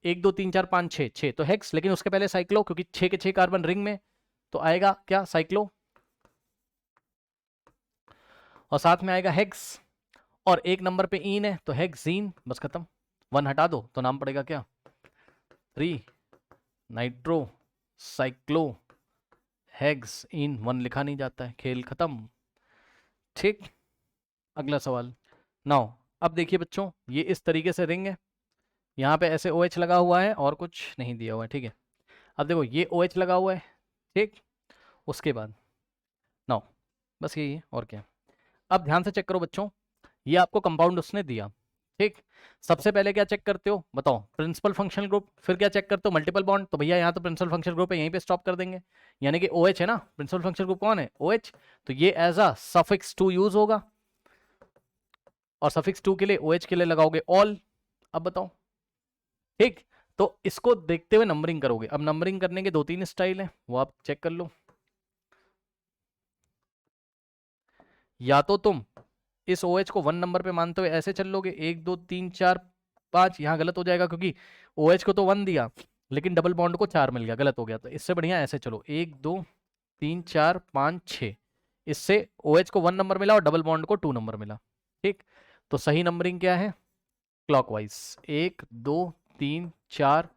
1 2 3 4 5 6, 6 तो हेक्स, लेकिन उसके पहले साइक्लो, क्योंकि 6 के 6 कार्बन रिंग में, तो आएगा क्या साइक्लो, और साथ में आएगा हेक्स, और 1 नंबर पे इन है तो हेक्सीन, बस खत्म। 1 हटा दो तो नाम पड़ेगा क्या, 3 नाइट्रो साइक्लो हेक्स इन, 1 लिखा नहीं जाता है, खेल खत्म, ठीक। अगला सवाल, नाउ अब देखिए बच्चों, ये इस तरीके से रिंग है, यहाँ पे ऐसे OH लगा हुआ है और कुछ नहीं दिया हुआ है, ठीक है। अब देखो ये OH लगा हुआ है, ठीक, उसके बाद नाउ बस यही है और क्या। अब ध्यान से चेक करो बच्चों, ये आपको कंपाउंड उसने दिया, ठीक। सबसे पहले क्या चेक करते हो बताओ, प्रिंसिपल फंक्शनल ग्रुप, फिर क्या चेक करते हो, मल्टीपल बॉन्ड। तो भैया यहाँ तो प्रिंसिपल फंक्शनल ग्रुप है, यहीं पे स्टॉप कर देंगे, यानी कि OH है ना, प्रिंसिपल फंक्शनल ग्रुप कौन है, OH, तो ये एज अ सफिक्स 2 यूज होगा, और सफिक्स 2 के लिए OH के लिए लगाओगे ऑल। अब बताओ, ठीक, तो इसको देखते हुए नंबरिंग करोगे। अब नंबरिंग करने के 2-3 स्टाइल हैं, वो आप चेक कर लो। या तो तुम इस OH को 1 नंबर पे मानते हुए ऐसे चल लोगे, 1 2 3 4 5, यहाँ गलत हो जाएगा क्योंकि OH को तो 1 दिया, लेकिन डबल बॉन्ड को 4 मिल गया, गलत हो गया। तो इससे बढ़िया ऐसे चलो, 1 2 3 4 5 6, इससे OH को 1 नंबर मिला और डबल बॉन्ड को 2 नंबर मिला। ठीक, तो सही नंबरिंग क्या है? क्लॉकवाइज 1 2 3 4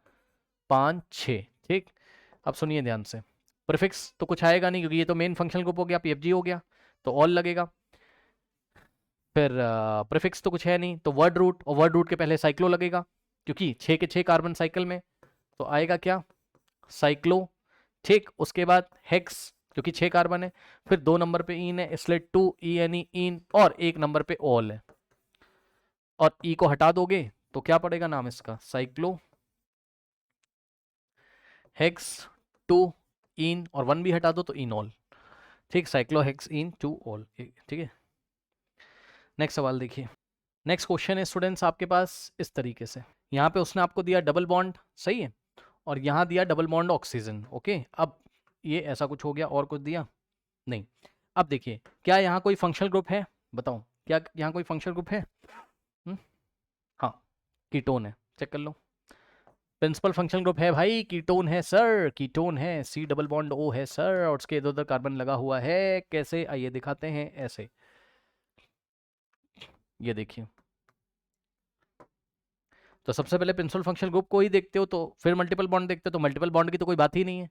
5 6। ठीक, अब सुनिए ध्यान से। प्रीफिक्स तो कुछ आएगा नहीं क्योंकि ये तो मेन फंक्शनल ग्रुप हो गया, PFG हो गया, तो ऑल लगेगा। फिर प्रीफिक्स तो कुछ है नहीं, तो वर्ड रूट, और वर्ड रूट के पहले साइक्लो लगेगा क्योंकि 6 के 6 कार्बन साइकिल में, तो आएगा क्या? साइक्लो। ठीक, उसके बाद हेक्स क्योंकि 6 कार्बन है, फिर 2 नंबर पे इन है इसलिए 2 इन, और 1 नंबर पे ऑल है, और ई को हटा दोगे तो क्या पड़ेगा नाम इसका? साइक्लो हेक्स 2 इन, और 1 भी हटा दो तो इनॉल। ठीक, साइक्लो हेक्स इन 2 ऑल। ठीक है, नेक्स्ट सवाल देखिए। नेक्स्ट क्वेश्चन है स्टूडेंट्स आपके पास इस तरीके से, यहाँ पे उसने आपको दिया डबल बॉन्ड, सही है, और यहाँ दिया डबल बॉन्ड ऑक्सीजन। ओके, अब ये ऐसा कुछ हो गया, और कुछ दिया नहीं। अब देखिए, क्या यहाँ कोई फंक्शनल ग्रुप है? बताओ, क्या यहाँ कोई फंक्शनल ग्रुप है? हाँ, कीटोन है, चेक कर लो। प्रिंसिपल फंक्शनल ग्रुप है भाई, कीटोन है सर, कीटोन है, C डबल बॉन्ड O है सर, और उसके इधर उधर कार्बन लगा हुआ है। कैसे? आइए दिखाते हैं, ऐसे, ये देखिए। तो सबसे पहले प्रिंसिपल फंक्शनल ग्रुप को ही देखते हो, तो फिर मल्टीपल बॉन्ड देखते हो, तो मल्टीपल बॉन्ड की तो कोई बात ही नहीं है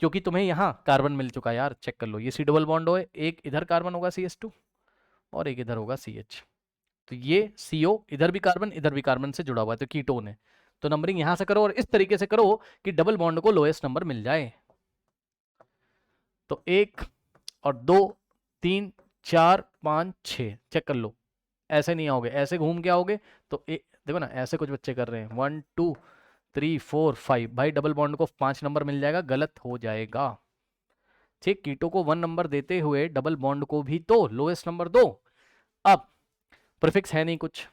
क्योंकि तुम्हें यहाँ कार्बन मिल चुका है यार। चेक कर लो, ये C डबल बॉन्ड है, एक इधर कार्बन होगा CH2 और एक इधर होगा CH, तो ये CO इधर भी कार्बन इधर भी कार्बन से जुड़ा हुआ है, तो कीटोन है। तो नंबरिंग यहां से करो और इस तरीके से करो कि डबल बॉन्ड को लोएस्ट नंबर मिल जाए। तो 1 और 2 3 4 5 6, चेक कर लो। ऐसे नहीं आओगे, ऐसे घूम के आओगे, तो देखो ना, ऐसे कुछ बच्चे कर रहे हैं 1 2 3 4 5, भाई डबल बॉन्ड को 5 नंबर मिल जाएगा, गलत हो जाएगा। ठीक, कीटो को 1 नंबर देते हुए डबल बॉन्ड को भी तो लोएस्ट नंबर दो। अब प्रीफिक्स है नहीं कुछ,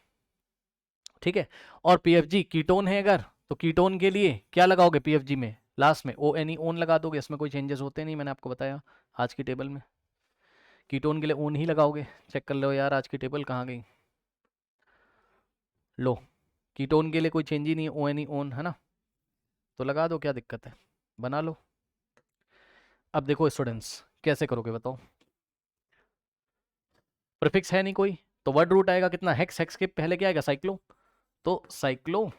ठीक है, और PFG कीटोन है अगर, तो कीटोन के लिए क्या लगाओगे PFG में? लास्ट में ONE ओन लगा दोगे, इसमें कोई चेंजेस होते नहीं, मैंने आपको बताया आज की टेबल में। कीटोन के लिए ओन ही लगाओगे। चेक कर लो यार, आज की टेबल कहाँ गई? लो, कीटोन के लिए कोई चेंज ही नहीं है, ONE ओन है ना, तो लगा दो, क्या दिक्कत है, बना लो। अब देखो स्टूडेंट्स, कैसे करोगे बताओ? प्रीफिक्स है नहीं कोई, तो वर्ड रूट आएगा कितना? हेक्स, हेक्स के पहले क्या आएगा? साइक्लो, तो साइक्लो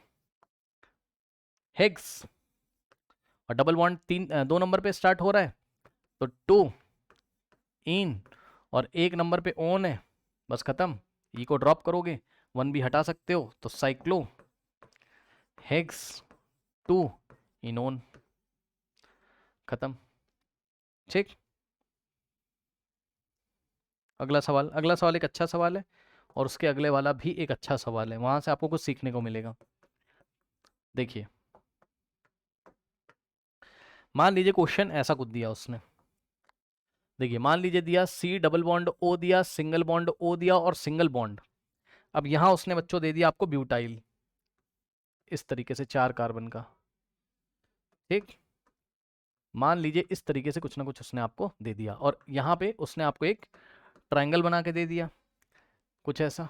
हेक्स, और डबल बॉन्ड 2 नंबर पे स्टार्ट हो रहा है, तो 2 इन, और 1 नंबर पे ऑन है, बस खत्म। ई को ड्रॉप करोगे, 1 भी हटा सकते हो, तो साइक्लो हेक्स 2 इनोन, खत्म। ठीक, अगला सवाल, अगला सवाल एक अच्छा सवाल है, और उसके अगले वाला भी एक अच्छा सवाल है, वहां से आपको कुछ सीखने को मिलेगा। देखिए, मान लीजिए क्वेश्चन ऐसा कुछ दिया उसने, देखिए मान लीजिए दिया C डबल बॉन्ड O दिया, सिंगल बॉन्ड O दिया, और सिंगल बॉन्ड। अब यहां उसने बच्चों दे दिया आपको ब्यूटाइल, इस तरीके से 4 कार्बन का। ठीक, मान लीजिए इस तरीके से कुछ ना कुछ उसने आपको दे दिया, और यहाँ पे उसने आपको एक ट्रायंगल बना के दे दिया, कुछ ऐसा,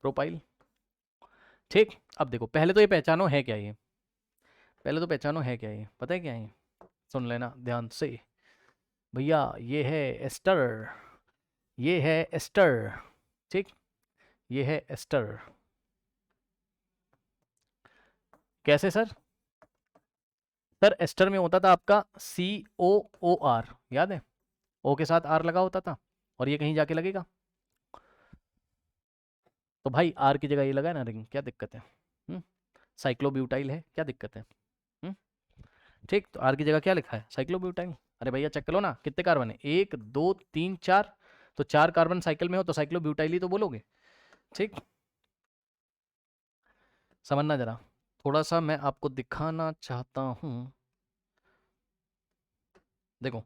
प्रोपाइल। ठीक, अब देखो, पहले तो ये पहचानो है क्या, ये पहले तो पहचानो है क्या, ये पता है क्या है ये? सुन लेना ध्यान से भैया, ये है एस्टर, ये है एस्टर। ठीक, ये है एस्टर। कैसे सर? सर एस्टर में होता था आपका COOR, याद है? O के साथ R लगा होता था, और ये कहीं जाके लगेगा, तो भाई R की जगह ये लगा है ना रिंग, क्या दिक्कत है? साइक्लोब्यूटाइल है, क्या दिक्कत है? हम्म? ठीक, तो R की जगह क्या लिखा है? साइक्लोब्यूटाइल। अरे भैया चेक करो ना, कितने कार्बन है? 1 2 3 4, तो 4 कार्बन साइकिल में हो तो साइक्लोब्यूटाइल ही तो बोलोगे। ठीक, समझना जरा, थोड़ा सा मैं आपको दिखाना चाहता हूं। देखो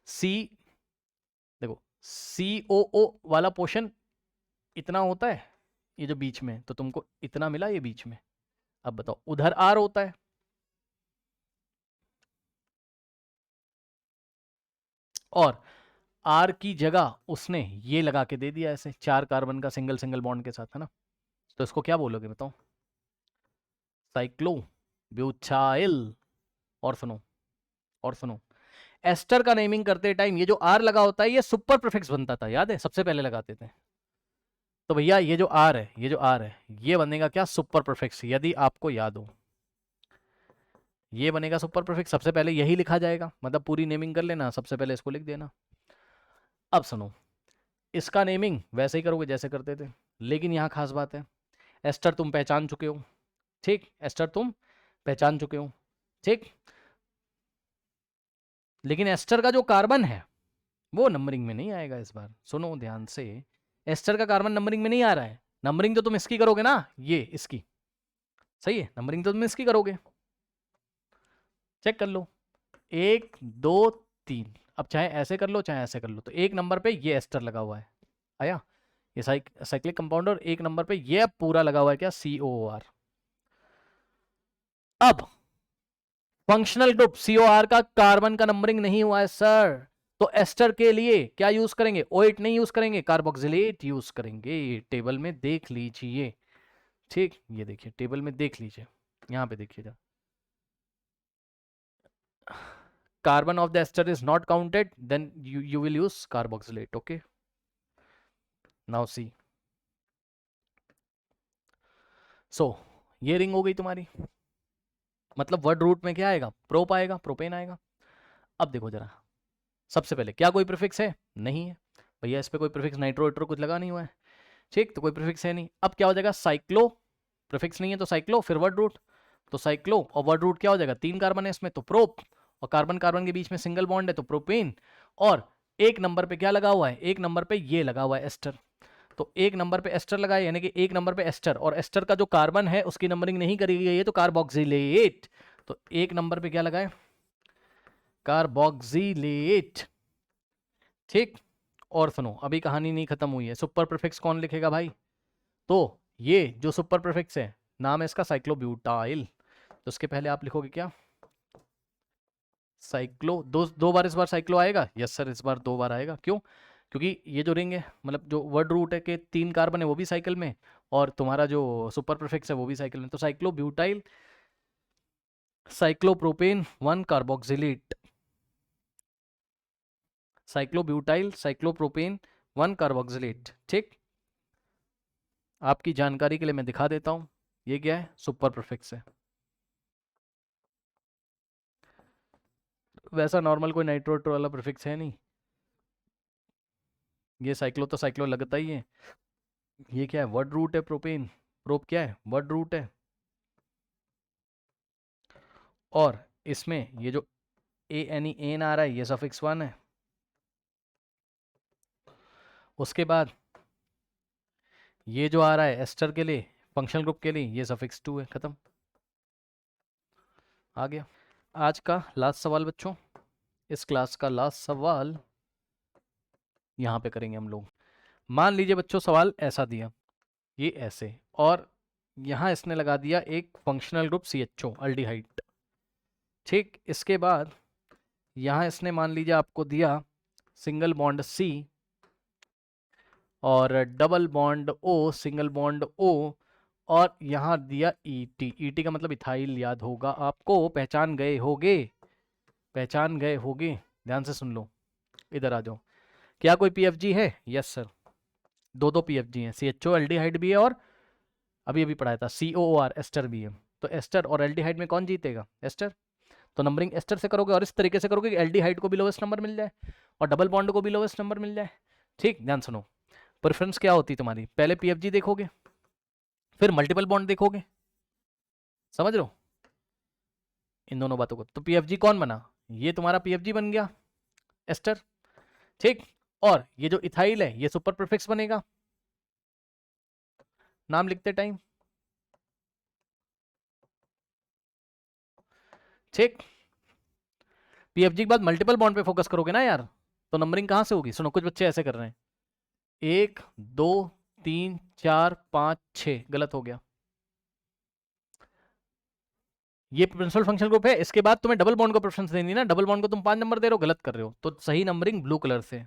सी, देखो COO वाला पोर्शन इतना होता है, ये जो बीच में, तो तुमको इतना मिला ये बीच में। अब बताओ, उधर R होता है, और R की जगह उसने ये लगा के दे दिया ऐसे 4 कार्बन का सिंगल सिंगल बॉन्ड के साथ, है ना, तो इसको क्या बोलोगे बताओ? Cyclo butyl. और सुनो, और सुनो, एस्टर का नेमिंग करते टाइम ये जो आर लगा होता है ये सुपर प्रीफिक्स बनता था, याद है, सबसे पहले लगाते थे। तो भैया ये जो आर है, ये जो आर है, ये बनेगा क्या, सुपर प्रीफिक्स, यदि आपको याद हो ये बनेगा सुपर प्रीफिक्स, सबसे पहले यही लिखा जाएगा, मतलब पूरी नेमिंग कर लेना, सबसे पहले इसको लिख देना। अब सुनो, इसका नेमिंग वैसे ही करोगे जैसे करते थे, लेकिन यहाँ खास बात है, एस्टर तुम पहचान चुके हो, ठीक, एस्टर तुम पहचान चुके हो, ठीक, लेकिन एस्टर का जो कार्बन है वो नंबरिंग में नहीं आएगा इस बार, सुनो ध्यान से, एस्टर का कार्बन नंबरिंग में नहीं आ रहा है, नंबरिंग तो तुम इसकी करोगे ना, ये इसकी, सही है, नंबरिंग तो तुम इसकी करोगे, चेक कर लो, 1 2 3, अब चाहे ऐसे कर लो चाहे ऐसे कर लो, तो एक नंबर पे ये एस्टर लगा हुआ है, आया, ये साइक्लिक कंपाउंडर, एक नंबर पे ये पूरा लगा हुआ है क्या, COOR। अब फंक्शनल ग्रुप COR का कार्बन का नंबरिंग नहीं हुआ है सर, तो एस्टर के लिए क्या यूज करेंगे, OH नहीं यूज करेंगे, कार्बोक्सिलेट यूज करेंगे, टेबल में देख लीजिए, ठीक, ये देखिए टेबल में देख लीजिए, यहां पे देखिए जरा, carbon of the ester is not counted, then you will use carboxylate, okay, now see, so ये रिंग हो गई तुम्हारी, मतलब वर्ड रूट में क्या आएगा, प्रोप आएगा, प्रोपेन आएगा। अब देखो जरा, सबसे पहले क्या कोई प्रीफिक्स है, नहीं है भैया, इस पे कोई प्रीफिक्स नाइट्रो वाइट्रो कुछ लगा नहीं हुआ है, ठीक, तो कोई प्रीफिक्स है नहीं। अब क्या हो जाएगा, साइक्लो, प्रीफिक्स नहीं है तो साइक्लो, फिर वर्ड रूट, तो साइक्लो और वर्ड रूट क्या हो जाएगा, 3 कार्बन है इसमें तो प्रोप, और कार्बन कार्बन के बीच में सिंगल बॉन्ड है तो प्रोपेन, और एक नंबर पे क्या लगा हुआ है, एक नंबर पे ये लगा हुआ है एस्टर, तो एक नंबर पे एस्टर लगाए, यानी कि एक नंबर पे एस्टर, और एस्टर का जो कार्बन है उसकी नंबरिंग नहीं करी गई है तो कार्बोक्सिलेट, तो एक नंबर पे क्या लगाए, कार्बोक्सिलेट, ठीक। और सुनो, अभी कहानी नहीं खत्म हुई है, सुपर प्रीफिक्स कौन लिखेगा भाई, तो ये जो सुपर प्रीफिक्स है नाम है इसका साइक्लोब्यूटाइल, तो उसके पहले आप लिखोगे क्या, साइक्लो, दो बार इस बार साइक्लो आएगा, यस सर इस बार 2 बार आएगा, क्यों, क्योंकि ये जो रिंग है, मतलब जो वर्ड रूट है के 3 कार्बन है वो भी साइकिल में, और तुम्हारा जो सुपर प्रीफिक्स है वो भी साइकिल में, तो साइक्लोब्यूटाइल, साइक्लोप्रोपेन 1 कार्बोक्सिलेट, साइक्लोब्यूटाइल साइक्लोप्रोपेन 1 कार्बोक्सिलेट, ठीक। आपकी जानकारी के लिए मैं दिखा देता हूं, ये क्या है, सुपर प्रीफिक्स है, वैसा नॉर्मल कोई नाइट्रोट्रो वाला प्रीफिक्स है नहीं, ये साइक्लो तो साइक्लो लगता ही है, ये क्या है, वर्ड रूट है प्रोपेन, प्रोप क्या है, वर्ड रूट है, और इसमें ये जो एन आ रहा है ये सफिक्स 1 है, उसके बाद ये जो आ रहा है एस्टर के लिए, फंक्शनल ग्रुप के लिए, ये सफिक्स 2 है, खत्म, आ गया। आज का लास्ट सवाल बच्चों, इस क्लास का लास्ट सवाल यहाँ पे करेंगे हम लोग। मान लीजिए बच्चों सवाल ऐसा दिया, ये ऐसे, और यहाँ इसने लगा दिया एक फंक्शनल ग्रुप CHO अल्डिहाइड, ठीक, इसके बाद यहाँ इसने मान लीजिए आपको दिया सिंगल बॉन्ड C और double bond O, single bond O, और यहाँ दिया ET का मतलब इथाइल, याद होगा आपको, पहचान गए होगे, पहचान गए होगे, ध्यान से सुन लो, इधर आ जाओ, क्या कोई PFG है, यस सर, दो PFG हैं, CHO एल्डिहाइड भी है, और अभी अभी पढ़ाया था COOR एस्टर भी है, तो एस्टर और एल्डिहाइड में कौन जीतेगा, एस्टर, तो नंबरिंग एस्टर से करोगे, और इस तरीके से करोगे कि एल्डिहाइड को भी लोवेस्ट नंबर मिल जाए और डबल बॉन्ड को भी लोवेस्ट नंबर मिल जाए, ठीक। ध्यान सुनो, प्रेफरेंस क्या होती तुम्हारी, पहले PFG देखोगे, फिर मल्टीपल बॉन्ड देखोगे, समझ लो इन दोनों बातों को, तो PFG कौन बना, ये तुम्हारा PFG बन गया एस्टर, ठीक, और ये जो इथाइल है ये सुपर प्रीफिक्स बनेगा, नाम लिखते टाइम, ठीक। PFG के बाद मल्टीपल बॉन्ड पे फोकस करोगे ना यार, तो नंबरिंग कहां से होगी, सुनो कुछ बच्चे ऐसे कर रहे हैं, 1 2 3 4 5 6, गलत हो गया, ये प्रिंसिपल फंक्शन ग्रुप है, इसके बाद तुम्हें डबल बॉन्ड को प्रेफरेंस देनी ना, डबल बॉन्ड को तुम 5 नंबर दे रहे हो, गलत कर रहे हो, तो सही नंबरिंग ब्लू कलर से,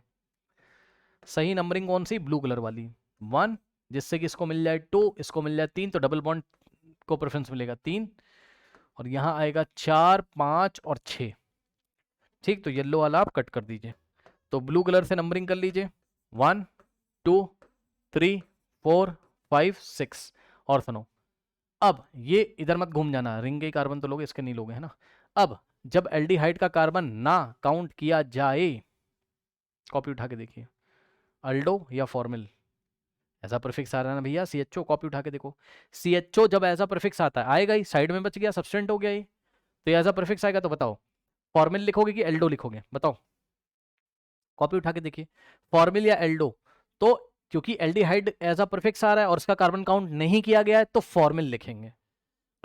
सही नंबरिंग कौन सी, ब्लू कलर वाली 1, जिससे कि इसको मिल जाए 2, इसको मिल जाए 3, तो डबल बॉन्ड को प्रेफरेंस मिलेगा 3, और यहाँ आएगा 4 5 और 6, ठीक, तो येलो वाला आप कट कर दीजिए। तो ब्लू कलर से नंबरिंग कर लीजिए, 1 2 3 4 5 6। और सुनो, अब ये इधर मत घूम जाना, रिंग के कार्बन तो लोगे, इसके नहीं लोगे, है ना। अब जब एल्डिहाइड का कार्बन ना काउंट किया जाए, कॉपी उठा के देखिए, अल्डो या फॉर्मिल, ऐसा प्रीफिक्स आ रहा है ना भैया, CHO, कॉपी उठा के देखो। CHO जब ऐसा प्रीफिक्स आता है, आएगा ही, साइड में बच गया, सब्सटेंट हो गया ये, तो ऐसा प्रीफिक्स आएगा तो बताओ फॉर्मिल लिखोगे कि एल्डो लिखोगे, बताओ, कॉपी उठा के देखिए, फॉर्मिल या एल्डो। तो क्योंकि एल्डिहाइड एज अ प्रीफिक्स आ रहा है और उसका कार्बन काउंट नहीं किया गया है, तो फॉर्मिल लिखेंगे।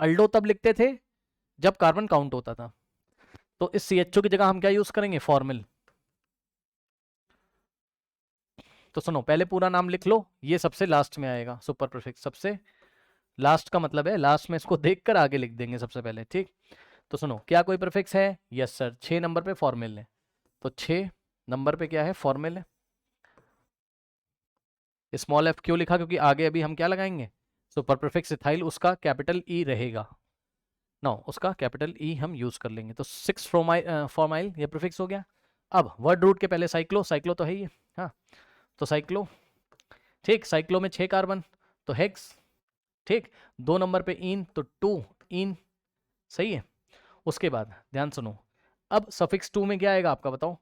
अल्डो तब लिखते थे जब कार्बन काउंट होता था, तो इस CHO की जगह हम क्या यूज करेंगे, फॉर्मिल। तो सुनो, पहले पूरा नाम लिख लो, ये सबसे लास्ट में आएगा, सुपर प्रीफिक्स सबसे लास्ट का मतलब है लास्ट में इसको देखकर आगे लिख देंगे सबसे पहले, ठीक। तो सुनो, क्या कोई प्रीफिक्स है, यस सर, 6 नंबर पे फॉर्मिल है, तो 6 नंबर पे क्या है, फॉर्मिल है। स्मॉल f क्यों लिखा, क्योंकि आगे अभी हम क्या लगाएंगे, सुपर प्रीफिक्स इथाइल, उसका कैपिटल ई रहेगा, नो, उसका कैपिटल ई हम यूज कर लेंगे। तो 6 फॉर्माइल ये प्रीफिक्स हो गया। अब वर्ड रूट के पहले साइक्लो, साइक्लो तो है ही है, हाँ, तो साइक्लो, ठीक, साइक्लो में 6 कार्बन, तो हेक्स, ठीक, 2 नंबर पे इन, तो 2 इन, सही है। उसके बाद ध्यान सुनो, अब सफिक्स 2 में क्या आएगा आपका, बताओ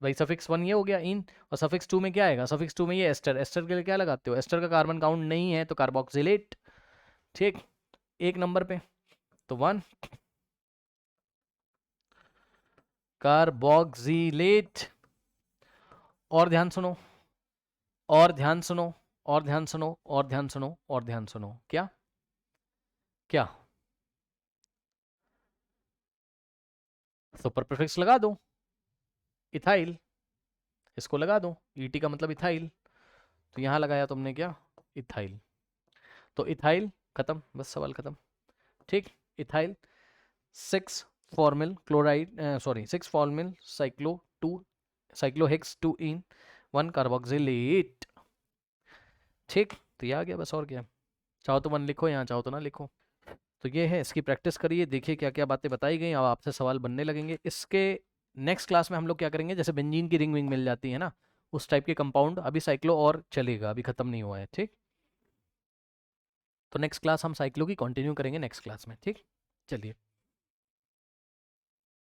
भाई, सफिक्स 1 ये हो गया इन, और सफिक्स 2 में क्या आएगा, सफिक्स 2 में ये एस्टर, एस्टर के लिए क्या लगाते हो, एस्टर का कार्बन काउंट नहीं है तो कार्बोक्सिलेट, ठीक, 1 नंबर पे, तो 1 कार्बोक्सिलेट। और ध्यान सुनो, और ध्यान सुनो, और ध्यान सुनो, और ध्यान सुनो, और ध्यान सुनो, क्या क्या, सुपर प्रीफिक्स लगा दो, इथाइल, इसको लगा दो, ईटी का मतलब इथाइल, तो यहां लगाया तुमने क्या, इथाइल, तो इथाइल खत्म, बस सवाल खत्म, ठीक। Ethyl 6 formal chloride, sorry 6 formal cyclo 2 साइक्लोहेक्स 2 इन 1 कार्बोक्सिलेट, ठीक। तो ये आ गया, बस और क्या, चाहो तो 1 लिखो यहाँ, चाहो तो ना लिखो। तो ये है, इसकी प्रैक्टिस करिए, देखिए क्या क्या बातें बताई गई, अब आपसे सवाल बनने लगेंगे। इसके नेक्स्ट क्लास में हम लोग क्या करेंगे, जैसे बेंजीन की रिंग विंग मिल जाती है ना, उस टाइप के कंपाउंड, अभी साइक्लो और चलेगा, अभी खत्म नहीं हुआ है, ठीक। तो नेक्स्ट क्लास हम साइक्लो की कंटिन्यू करेंगे नेक्स्ट क्लास में, ठीक। चलिए।